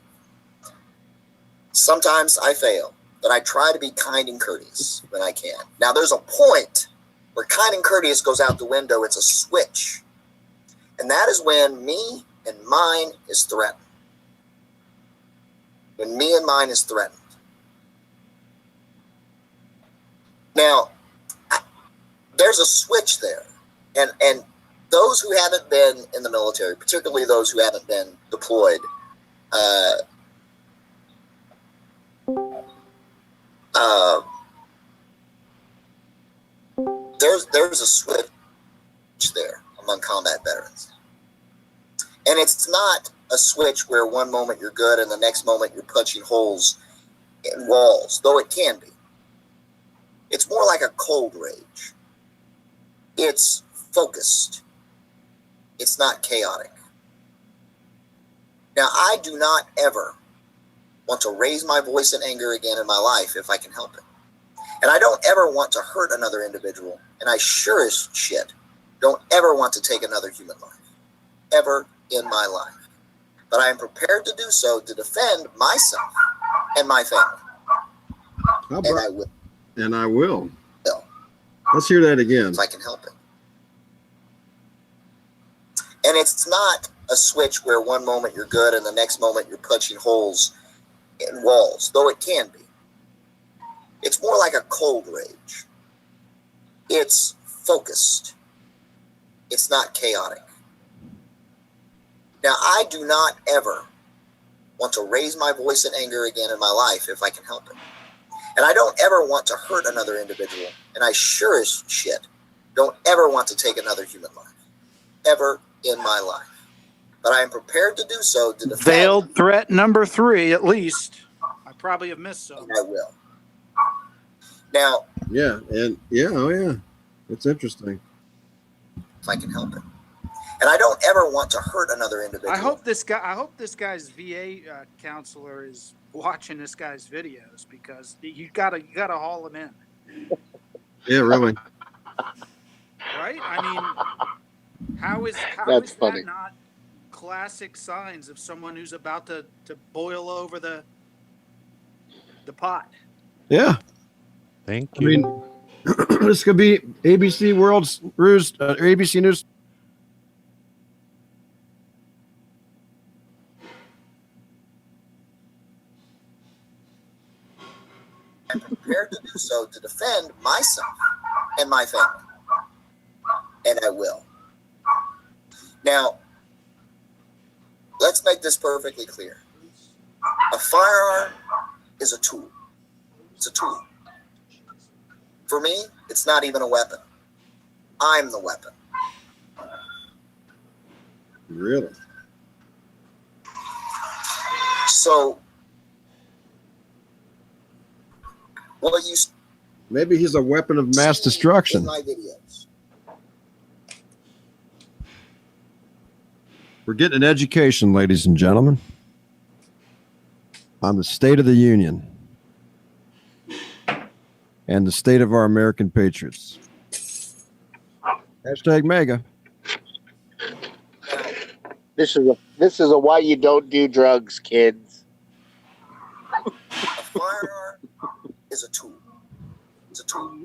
Sometimes I fail, but I try to be kind and courteous when I can. Now, there's a point where kind and courteous goes out the window. It's a switch. And that is when me and mine is threatened. When me and mine is threatened. Now, there's a switch there. And those who haven't been in the military, particularly those who haven't been deployed, there's a switch there among combat veterans. And it's not a switch where one moment you're good and the next moment you're punching holes in walls, though it can be. It's more like a cold rage. It's focused. It's not chaotic. Now, I do not ever want to raise my voice in anger again in my life if I can help it. And I don't ever want to hurt another individual. And I sure as shit don't ever want to take another human life. Ever in my life. But I am prepared to do so to defend myself and my family. And I will. And I will. Let's hear that again. If I can help it. And it's not a switch where one moment you're good and the next moment you're punching holes in walls, though it can be. It's more like a cold rage. It's focused. It's not chaotic. Now, I do not ever want to raise my voice in anger again in my life if I can help it. And I don't ever want to hurt another individual. And I sure as shit don't ever want to take another human life. Ever in my life. But I am prepared to do so to defend. Veiled threat number 3, at least. I probably have missed some. And I will. Now. Yeah, and oh yeah. It's interesting. If I can help it. And I don't ever want to hurt another individual. I hope this guy's VA counselor is watching this guy's videos, because you gotta haul him in. Yeah, really. Right? I mean, how is funny. that not classic signs of someone who's about to boil over the pot? Yeah. Thank I you. mean, this could be ABC World's Ruse, ABC News. I'm prepared to do so to defend myself and my family. And I will. Now, let's make this perfectly clear. A firearm is a tool. It's a tool. For me, it's not even a weapon. I'm the weapon. Really? So, what you Maybe he's a weapon of mass in destruction. my videos. We're getting an education, ladies and gentlemen, on the state of the union and the state of our American patriots. Hashtag MAGA. This is a why you don't do drugs, kids. A firearm is a tool. It's a tool.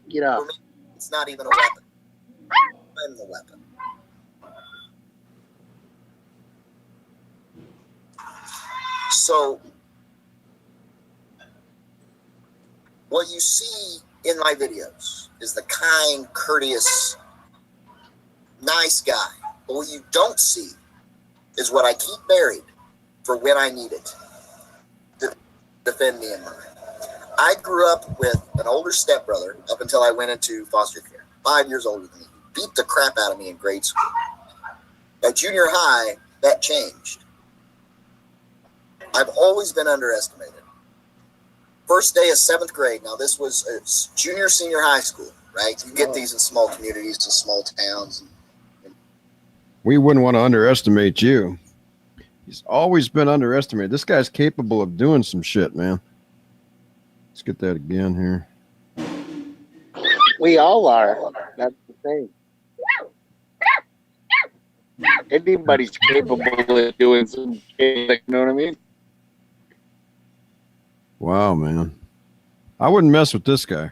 Get up. For me, it's not even a weapon. I'm the weapon. So, what you see in my videos is the kind, courteous, nice guy. But what you don't see is what I keep buried for when I need it to defend me and mine. I grew up with an older stepbrother up until I went into foster care, 5 years older than me. He beat the crap out of me in grade school. At junior high, that changed. I've always been underestimated. First day of 7th grade. Now, this was junior, senior high school, right? You get these in small communities and small towns. We wouldn't want to underestimate you. He's always been underestimated. This guy's capable of doing some shit, man. Let's get that again here. We all are. That's the thing. Anybody's capable of doing some shit, you know what I mean? Wow, man. I wouldn't mess with this guy.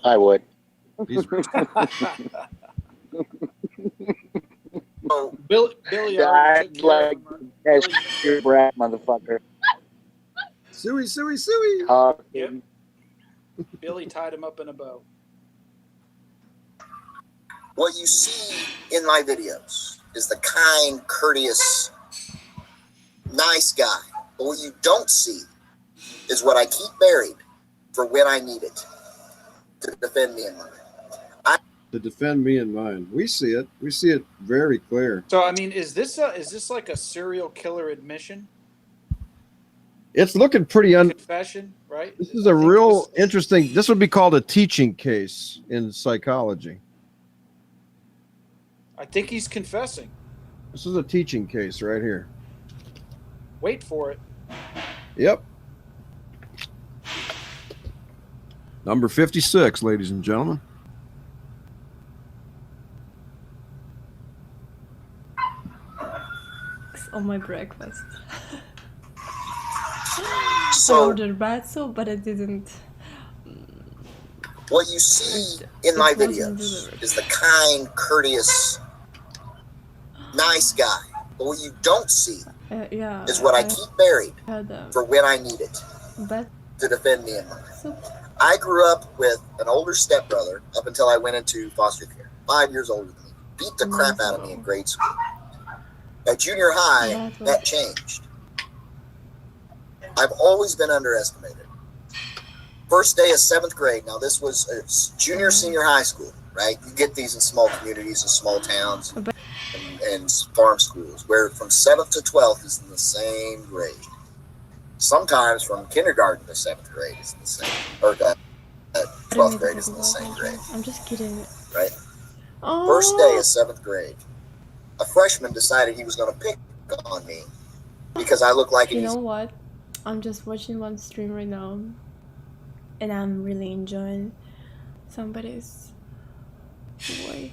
I would. Billy I'd like to catch your breath, motherfucker. Suey, suey, suey. Yep. Billy tied him up in a bow. What you see in my videos is the kind, courteous, nice guy. But what you don't see is what I keep buried for when I need it to defend me and mine. To defend me and mine. We see it. We see it very clear. So I mean, is this like a serial killer admission? It's looking pretty Confession, right? This is a real interesting. This would be called a teaching case in psychology. I think he's confessing. This is a teaching case right here. Wait for it. Yep. Number 56, ladies and gentlemen. It's on my breakfast. So- I ordered bad soup, but I didn't. What you see in my videos is the kind, courteous, nice guy. But what you don't see Yeah. is what I keep buried had for when I need it bad to defend me and mine. soup. I grew up with an older stepbrother up until I went into foster care, 5 years older than me. Beat the crap out of me in grade school. At junior high, that changed. I've always been underestimated. First day of 7th grade. Now, this was junior, senior high school, right? You get these in small communities and small towns and farm schools, where from 7th to 12th is in the same grade. Sometimes from kindergarten to 7th grade is in the same, or 12th grade is in the same grade, I'm just kidding. right? Oh. First day of 7th grade, a freshman decided he was going to pick on me because I look like You an know what? I'm just watching one stream right now, and I'm really enjoying somebody's voice.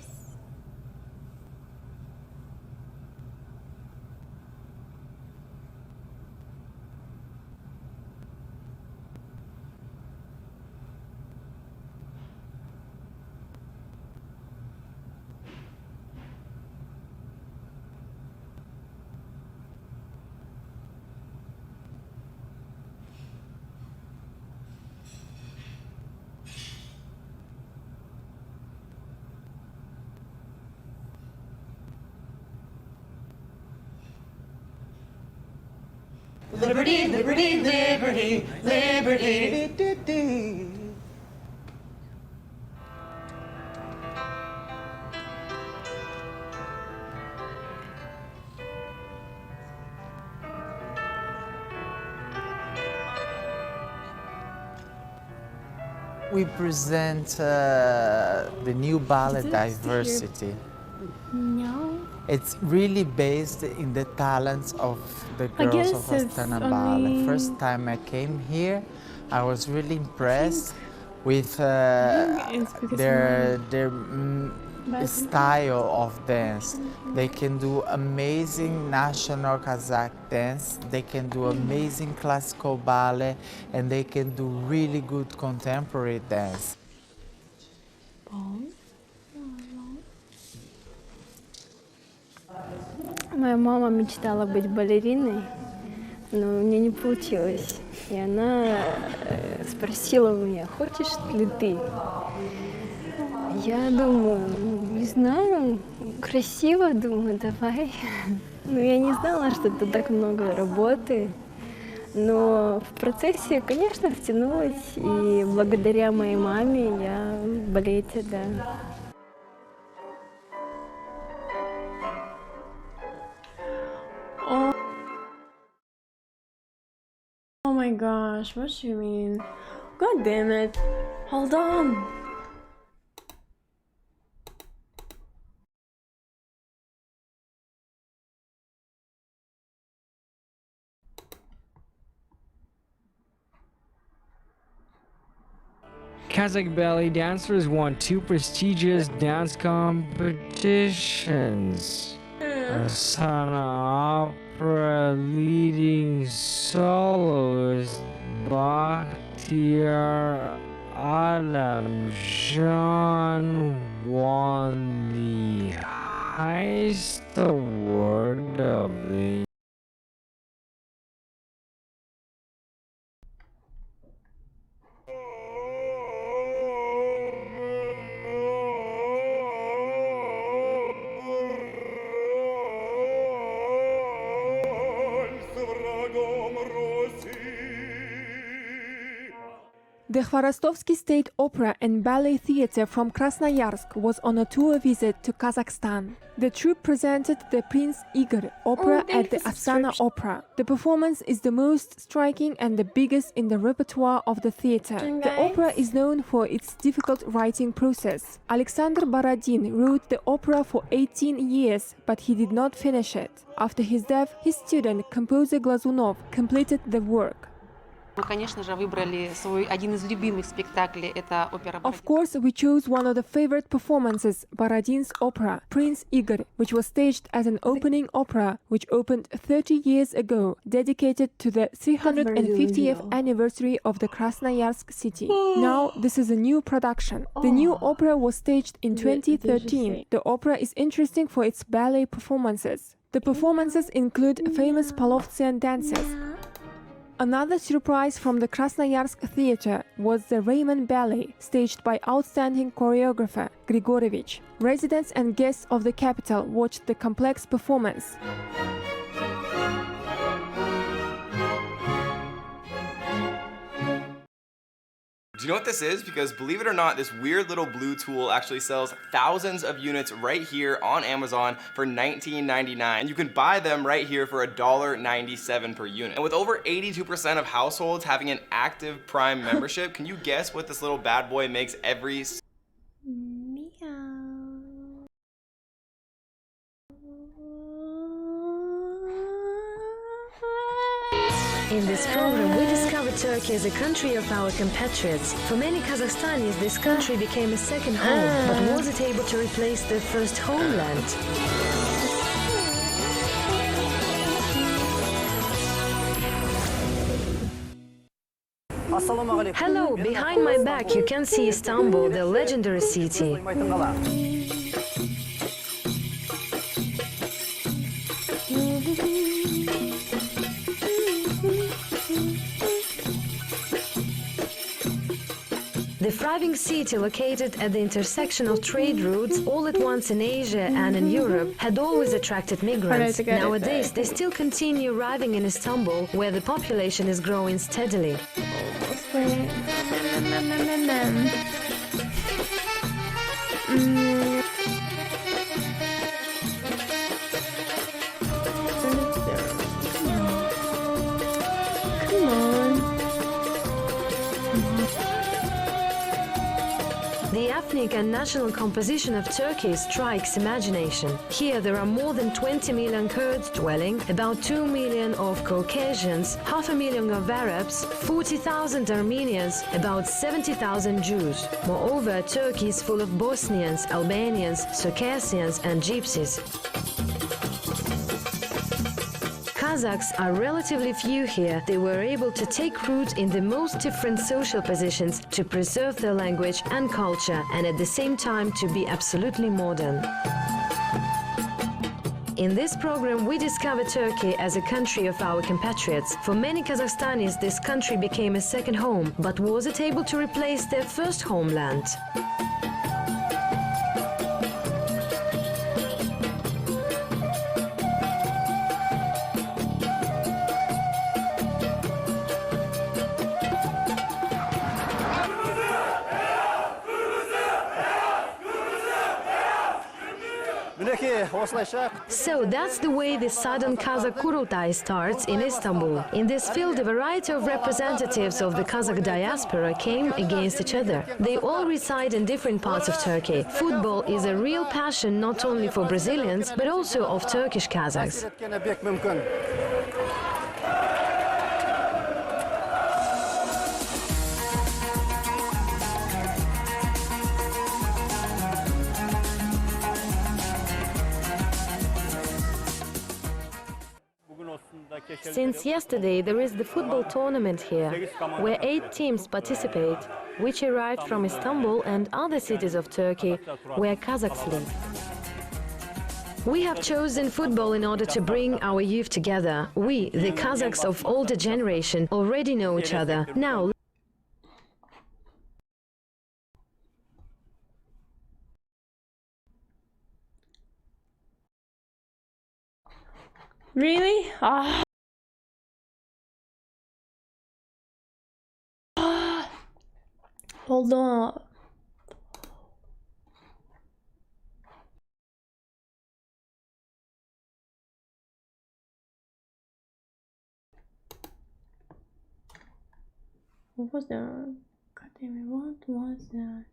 Liberty, liberty, liberty, liberty. We present the new ballet Is it Diversity. No. It's really based in the talents of the I girls guess of it's Astana only- Ballet. First time I came here, I was really impressed with it's because their But- style of dance. They can do amazing national Kazakh dance, they can do amazing classical ballet, and they can do really good contemporary dance. Моя мама мечтала быть балериной, но у нее не получилось. И она спросила у меня, хочешь ли ты? Я думаю, не знаю, красиво, думаю, давай. Но я не знала, что это так много работы. Но в процессе, конечно, втянулась, и благодаря моей маме я в балете, да. Oh my gosh, what do you mean? God damn it. Hold on. Kazakh ballet dancers won 2 prestigious dance competitions. Astana Opera leading soloist Bakhtiar Alamjan won the highest award of the The Khvarostovsky State Opera and Ballet Theatre from Krasnoyarsk was on a tour visit to Kazakhstan. The troupe presented the Prince Igor opera at the Astana Opera. The performance is the most striking and the biggest in the repertoire of the theatre. The opera is known for its difficult writing process. Alexander Borodin wrote the opera for 18 years, but he did not finish it. After his death, his student, composer Glazunov, completed the work. Мы, конечно же, выбрали свой один из любимых спектаклей. Это опера. Of course, we chose one of the favorite performances, Borodin's opera, Prince Igor, which was staged as an opening opera, which opened 30 years ago, dedicated to the 350th anniversary of the Krasnoyarsk city. Now, this is a new production. The new opera was staged in 2013. The opera is interesting for its ballet performances. The performances include famous Polovtsian dances. Another surprise from the Krasnoyarsk theatre was the Raymond Ballet, staged by outstanding choreographer Grigorevich. Residents and guests of the capital watched the complex performance. Do you know what this is? Because believe it or not, this weird little blue tool actually sells thousands of units right here on Amazon for $19.99. And you can buy them right here for $1.97 per unit. And with over 82% of households having an active Prime membership, can you guess what this little bad boy makes every In this program, we discover Turkey as a country of our compatriots. For many Kazakhstanis, this country became a second home, but was it able to replace their first homeland? Hello, behind my back you can see Istanbul, the legendary city. The thriving city, located at the intersection of trade routes all at once in Asia and in Europe, had always attracted migrants. Nowadays, they still continue arriving in Istanbul, where the population is growing steadily. The ethnic and national composition of Turkey strikes imagination. Here there are more than 20 million Kurds dwelling, about 2 million of Caucasians, 500,000 of Arabs, 40,000 Armenians, about 70,000 Jews. Moreover, Turkey is full of Bosnians, Albanians, Circassians and Gypsies. Kazakhs are relatively few here. They were able to take root in the most different social positions to preserve their language and culture, and at the same time to be absolutely modern. In this program, we discover Turkey as a country of our compatriots. For many Kazakhstanis, this country became a second home, but was it able to replace their first homeland? So that's the way the Southern Kazakh Kurultai starts in Istanbul. In this field, a variety of representatives of the Kazakh diaspora came against each other. They all reside in different parts of Turkey. Football is a real passion not only for Brazilians, but also of Turkish Kazakhs. Since yesterday, there is the football tournament here, where 8 teams participate, which arrived from Istanbul and other cities of Turkey, where Kazakhs live. We have chosen football in order to bring our youth together. We, the Kazakhs of older generation, already know each other. Now, Really? Hold on. What was that? God damn it, what was that?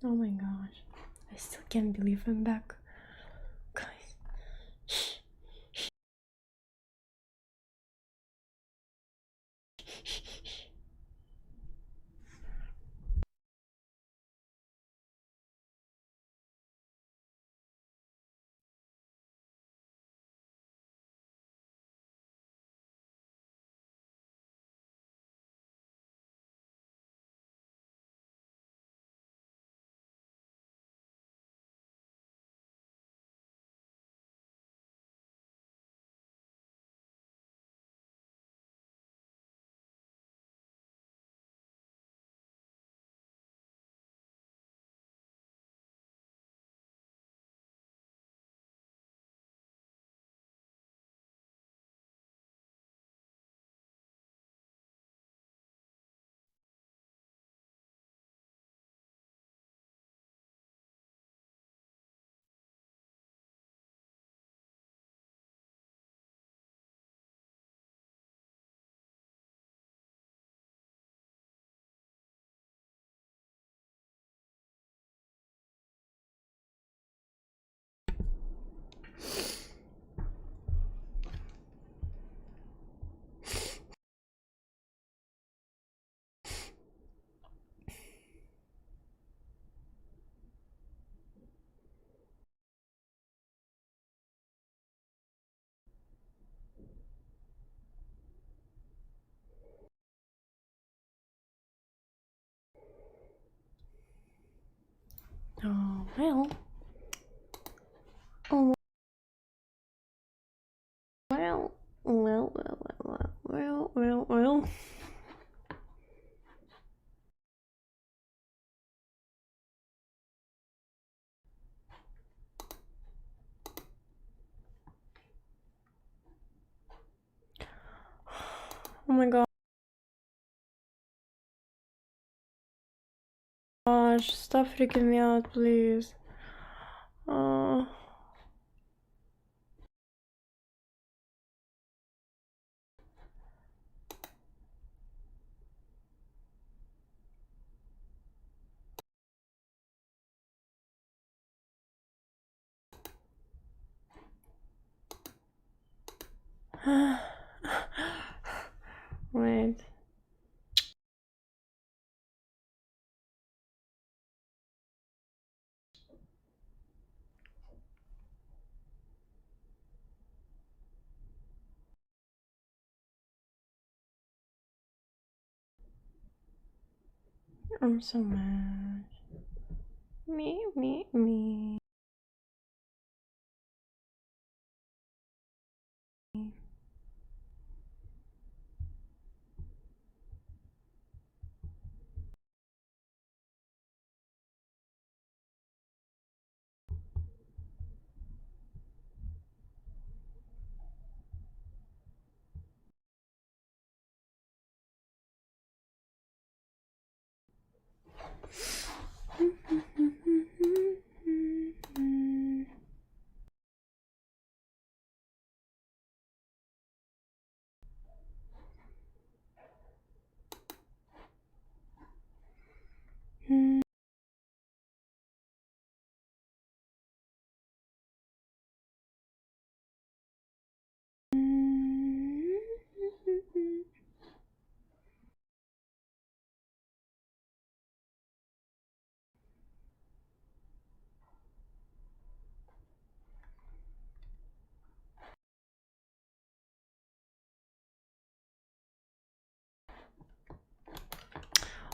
Oh my gosh, I still can't believe I'm back. Guys. Oh, well. Oh, well. Oh my gosh, stop freaking me out, please. Wait. I'm so mad. Me.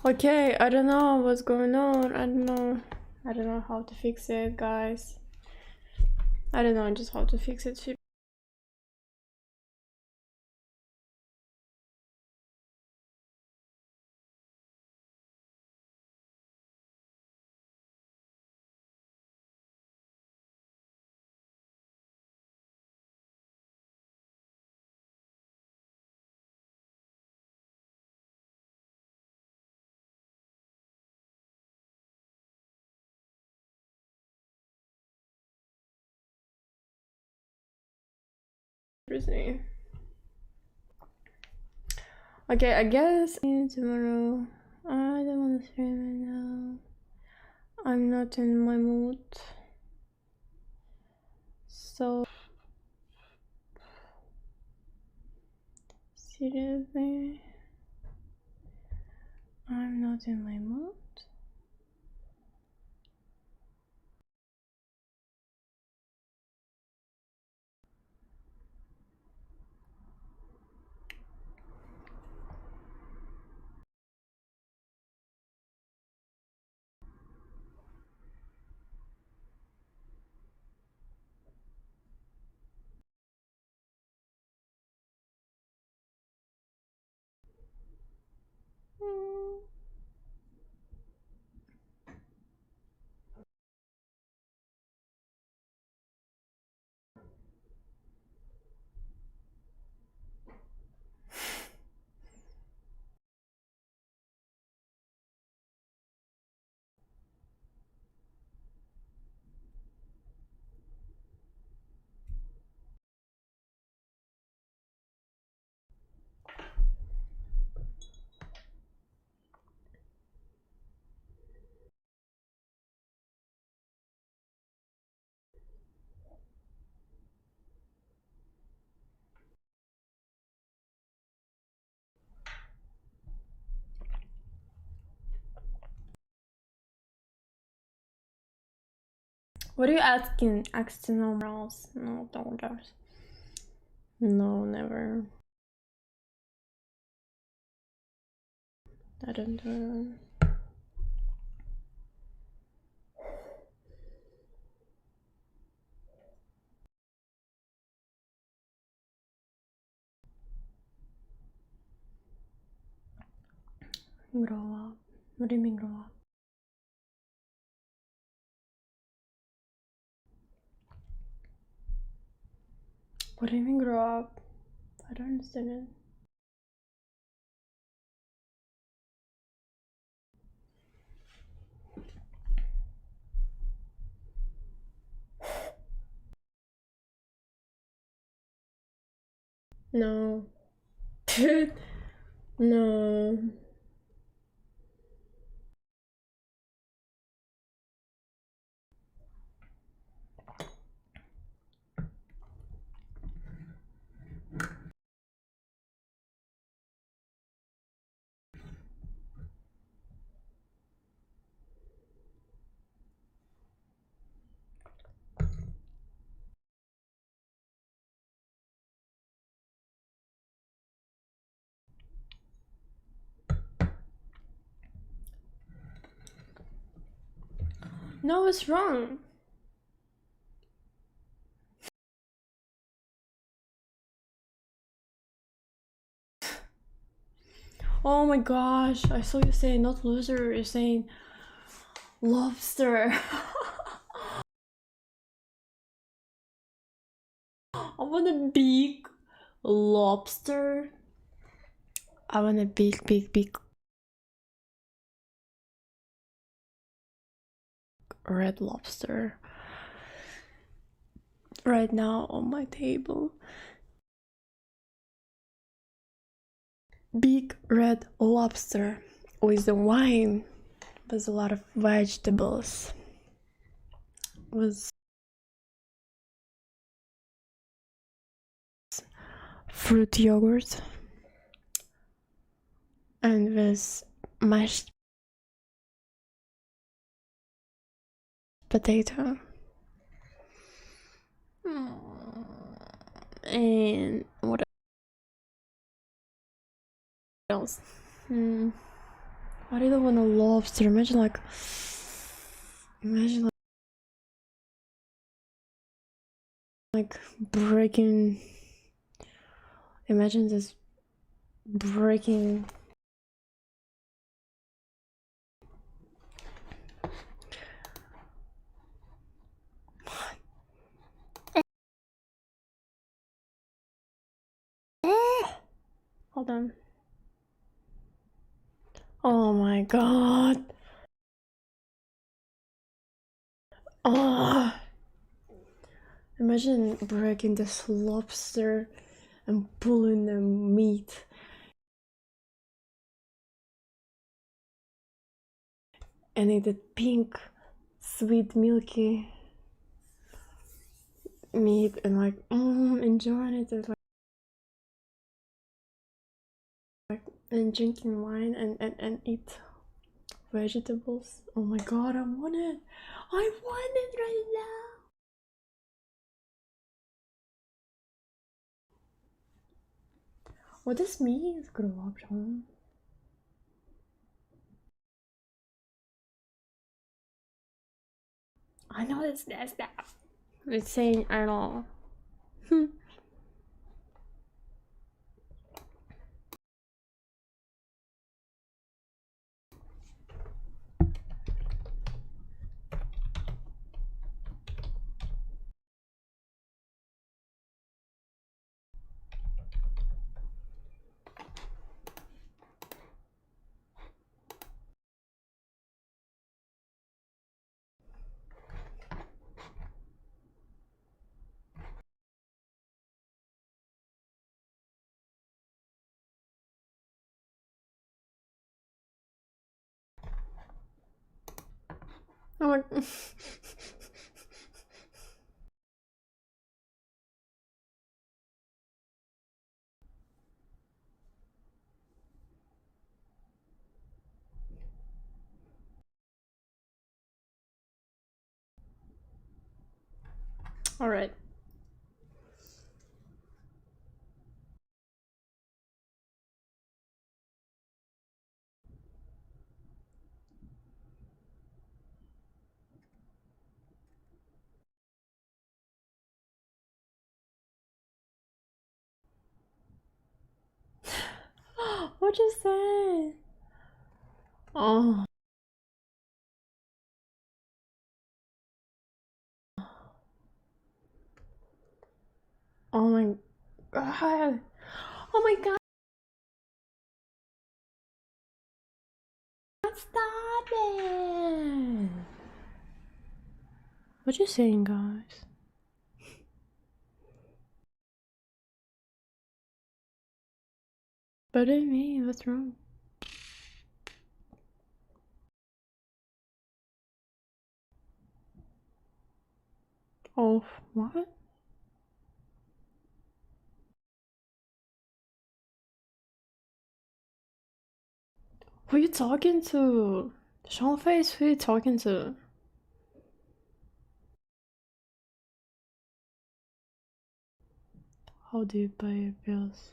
Okay, I don't know what's going on. I don't know how to fix it, guys. I don't know just how to fix it. Okay, I guess tomorrow. I don't want to stream right now. I'm not in my mood. So seriously, I'm not in my mood. What are you asking? Asking numerals? No, dollars. No, never. I don't do. Grow up. What do you mean grow up? What do you mean grow up? I don't understand it. No. No. No, it's wrong. Oh my gosh, I saw you saying not loser, you're saying lobster. I want a big lobster. I want a big red lobster right now on my table. Big red lobster with the wine, with a lot of vegetables, with fruit yogurt, and with mashed potato. And what else? I really want a lobster. Imagine breaking. Imagine this breaking. Hold on. Oh my god. Oh. Imagine breaking this lobster and pulling the meat. And eat it pink, sweet, milky meat and enjoying it and drinking wine and eat vegetables. Oh my god, I want it. I want it right now. What does mean? Grow up, John. I know that's that. It's saying I don't know. Oh my. All right. What you say? Oh. Oh my god. Oh my god. Stop it. What you saying, guys? But I mean, what's wrong? Oh, what? Who you talking to? Sean Face, who you talking to? How do you pay your bills?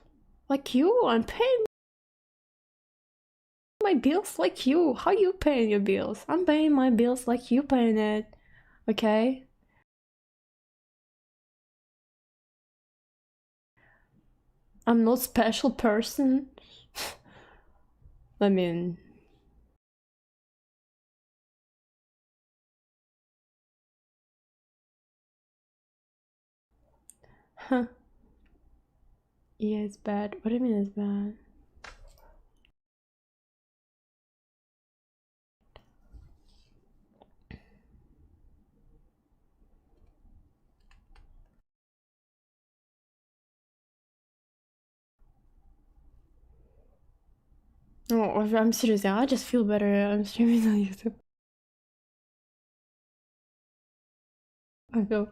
Like you? I'm paying my bills like you. How you paying your bills? I'm paying my bills like you paying it. Okay? I'm not special person. I mean, huh. Yeah, it's bad. What do you mean it's bad? Oh, I'm serious. I just feel better. I'm streaming on YouTube. I feel,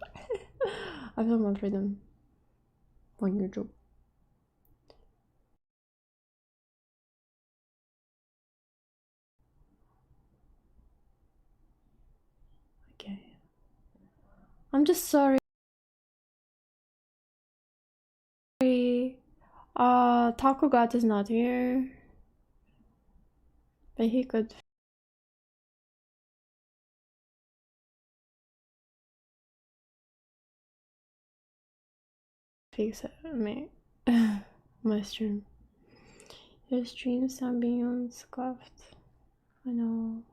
I feel my freedom on YouTube. Okay. I'm just sorry. Taco God is not here. But he could fix it. My stream. Your stream's ambience craft. I know.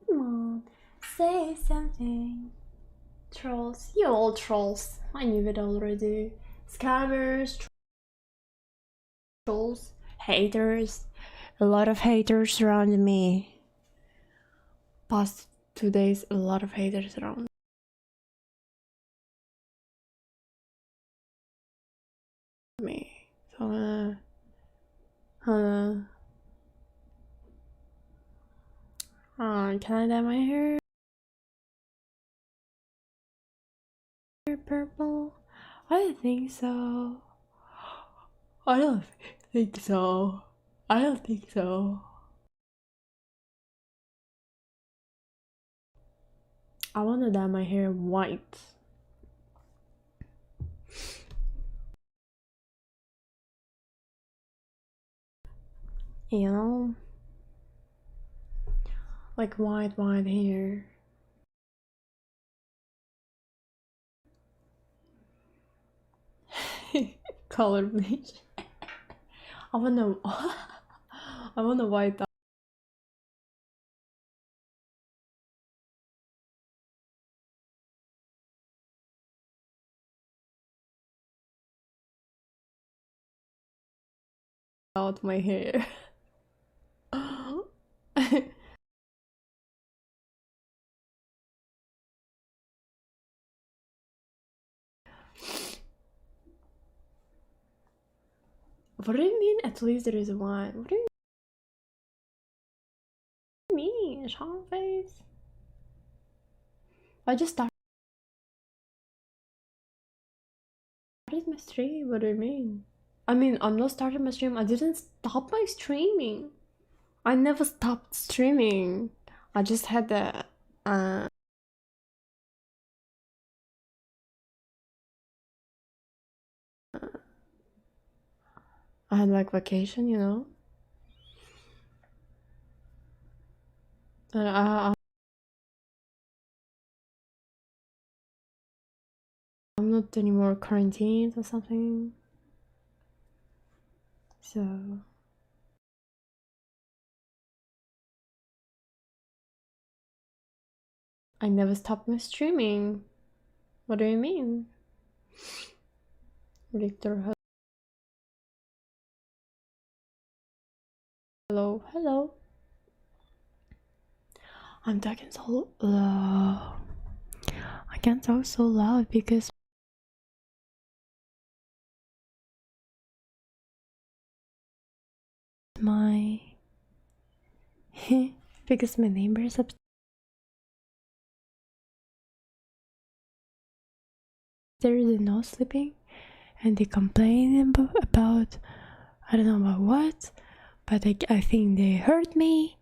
Come on, say something. Trolls, you all trolls. I knew it already. Scammers, trolls, haters. A lot of haters around me. Past 2 days, a lot of haters around me. So, can I dye my hair purple? I don't think so. I don't think so. I don't think so. I want to dye my hair white. You know? Like white hair. Color bleach. I wanna I wanna white out my hair. What do you mean at least there is one? What do you mean? Sean face? I just started my stream. What do you mean? I mean, I'm not starting my stream. I didn't stop my streaming. I never stopped streaming. I just had the I had like vacation, you know. And I'm not anymore quarantined or something. So I never stopped my streaming. What do you mean? Victor, hello, hello. I'm talking so low. I can't talk so loud because my because my neighbors upstairs are not sleeping and they complain about I don't know about what, but I think they hurt me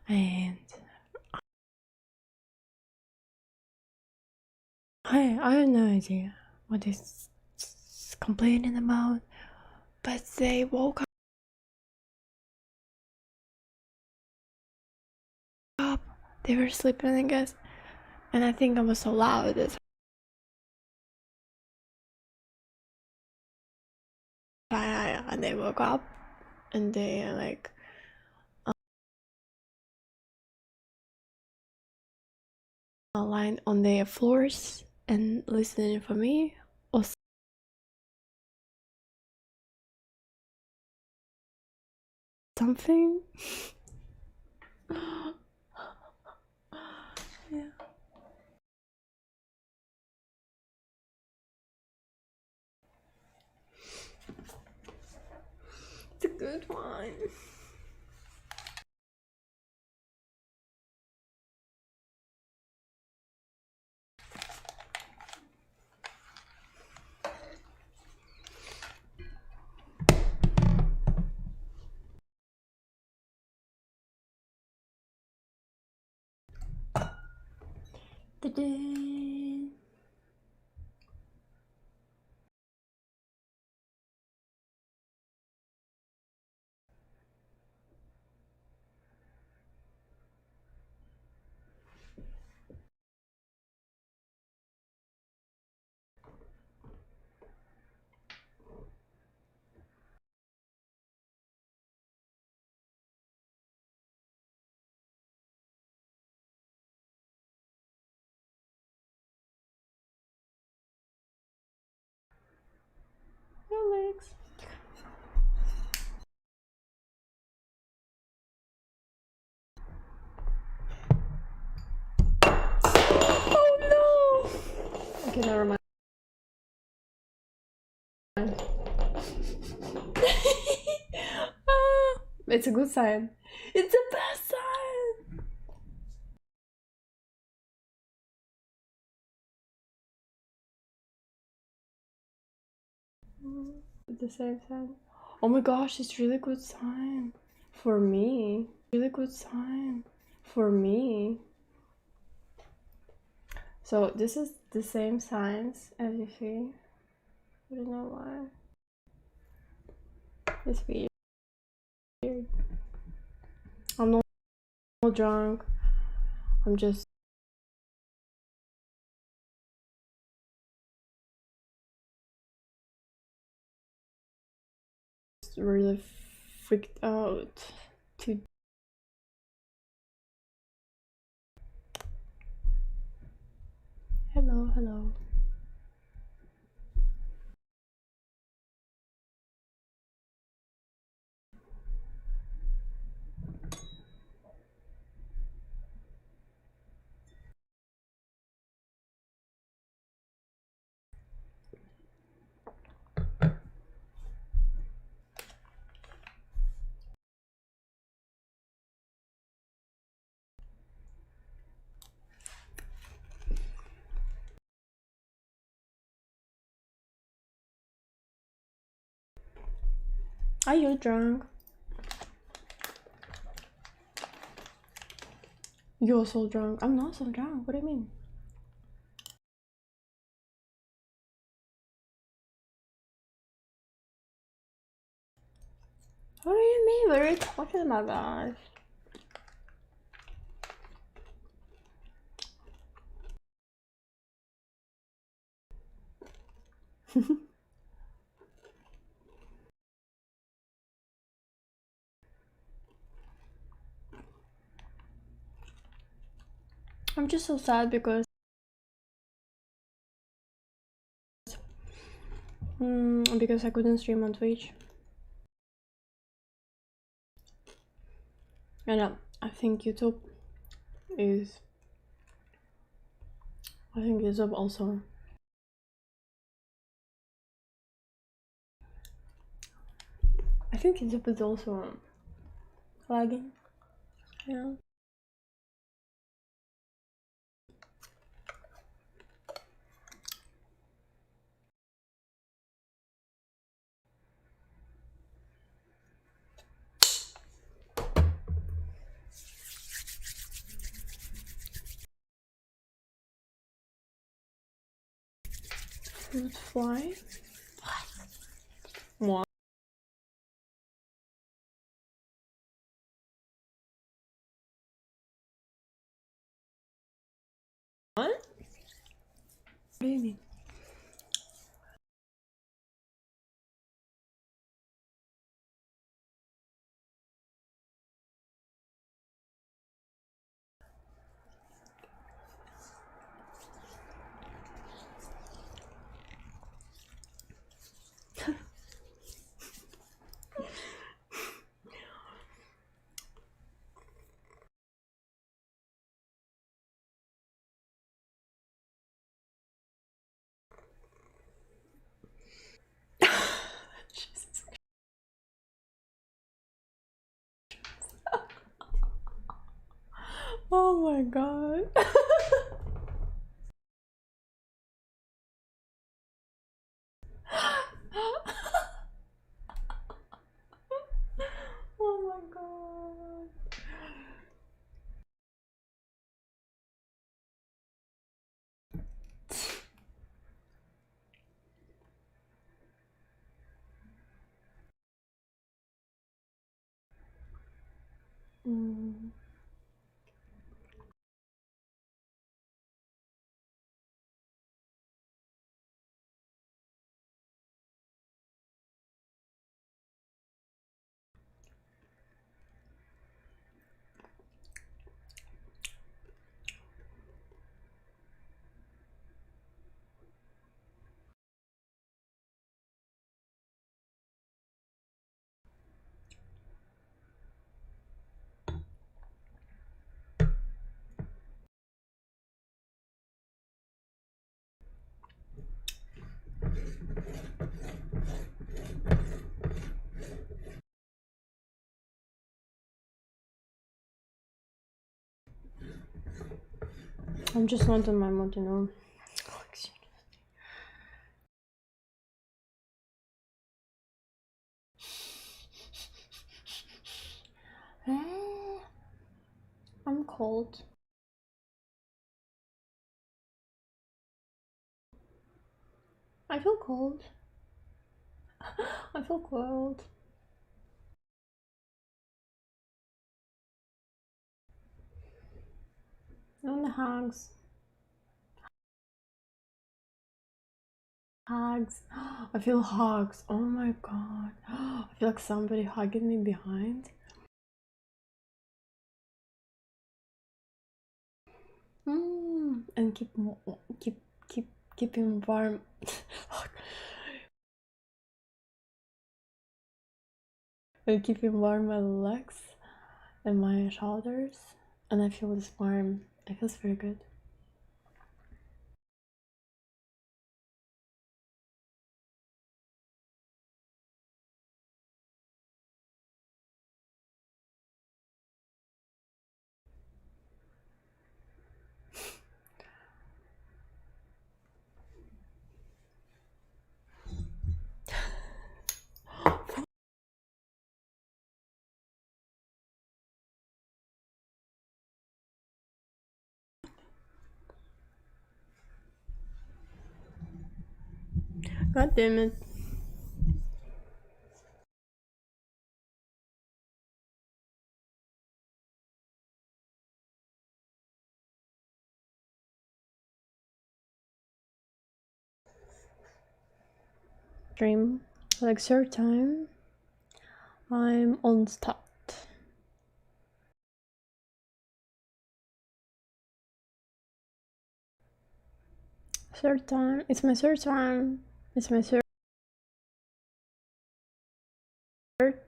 and I have no idea what is complaining about, but they woke up, they were sleeping I guess, and I think I was so loud and they woke up and they like lying on their floors and listening for me or something. Yeah. It's a good one. Ta-da. Alex. Oh no! Okay, never mind. It's a good sign. It's the best sign. At the same time. Oh my gosh, it's really good sign for me. Really good sign for me. So this is the same signs as you see. I don't know why. It's weird. I'm not drunk. I'm just really freaked out to hello, hello. Are you drunk? You're so drunk. I'm not so drunk. What do you mean? What do you mean? What are you talking about, guys? I'm just so sad because I couldn't stream on Twitch. And I think YouTube is also YouTube is also lagging. Yeah. Fruit fly. What? What? What do you mean? Oh my god. Oh my god. I'm just not in my mood, you know. I'm cold. I feel cold. I feel cold. On the hugs. Hugs. I feel hugs. Oh my god. I feel like somebody hugging me behind. And keep him warm. And keep him warm my legs and my shoulders. And I feel this warm. It feels very good. God damn it. Stream. Like third time. I'm on start. Third time. It's my third time. It's my third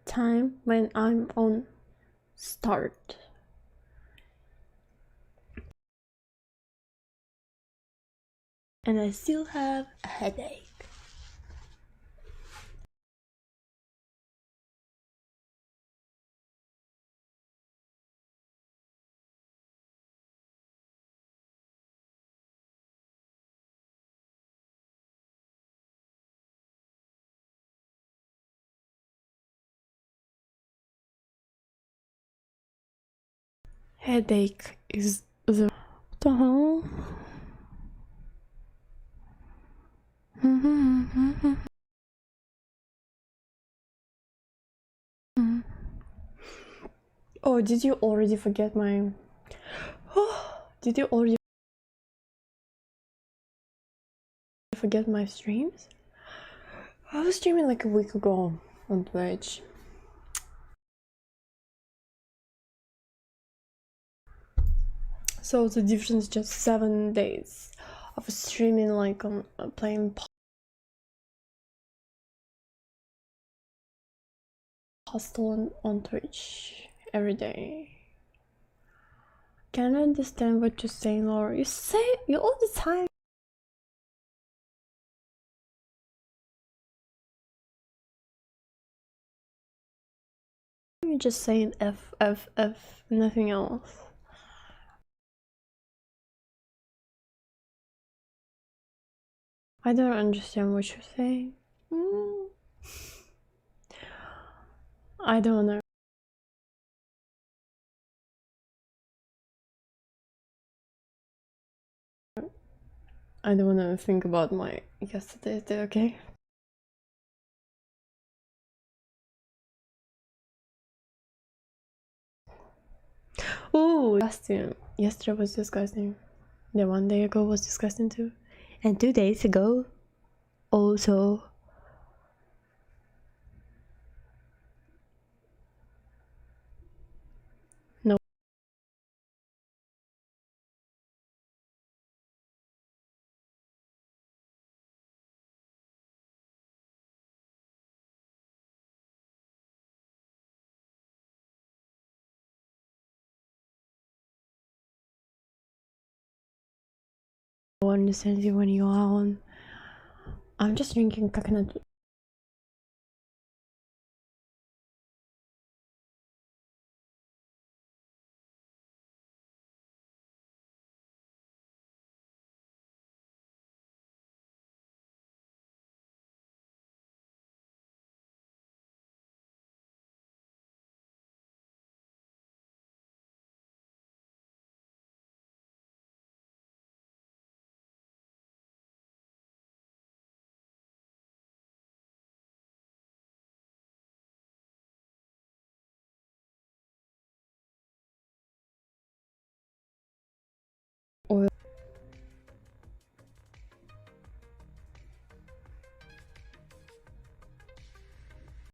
time when I'm on start. And I still have a headache. Headache is the what the hell? Oh, did you already forget my did you already forget my streams? I was streaming like a week ago on Twitch. So the difference is just 7 days of streaming, like on playing Postal on Twitch every day. Can't understand what you're saying, Laura. You say you all the time. You're just saying F, F, F, nothing else. I don't understand what you're saying. I don't know. I don't want to think about my yesterday's day, okay? Oh, disgusting. Yesterday was disgusting. The 1 day ago was disgusting too. And 2 days ago also. No. I understand you when you are on. I'm just drinking coconut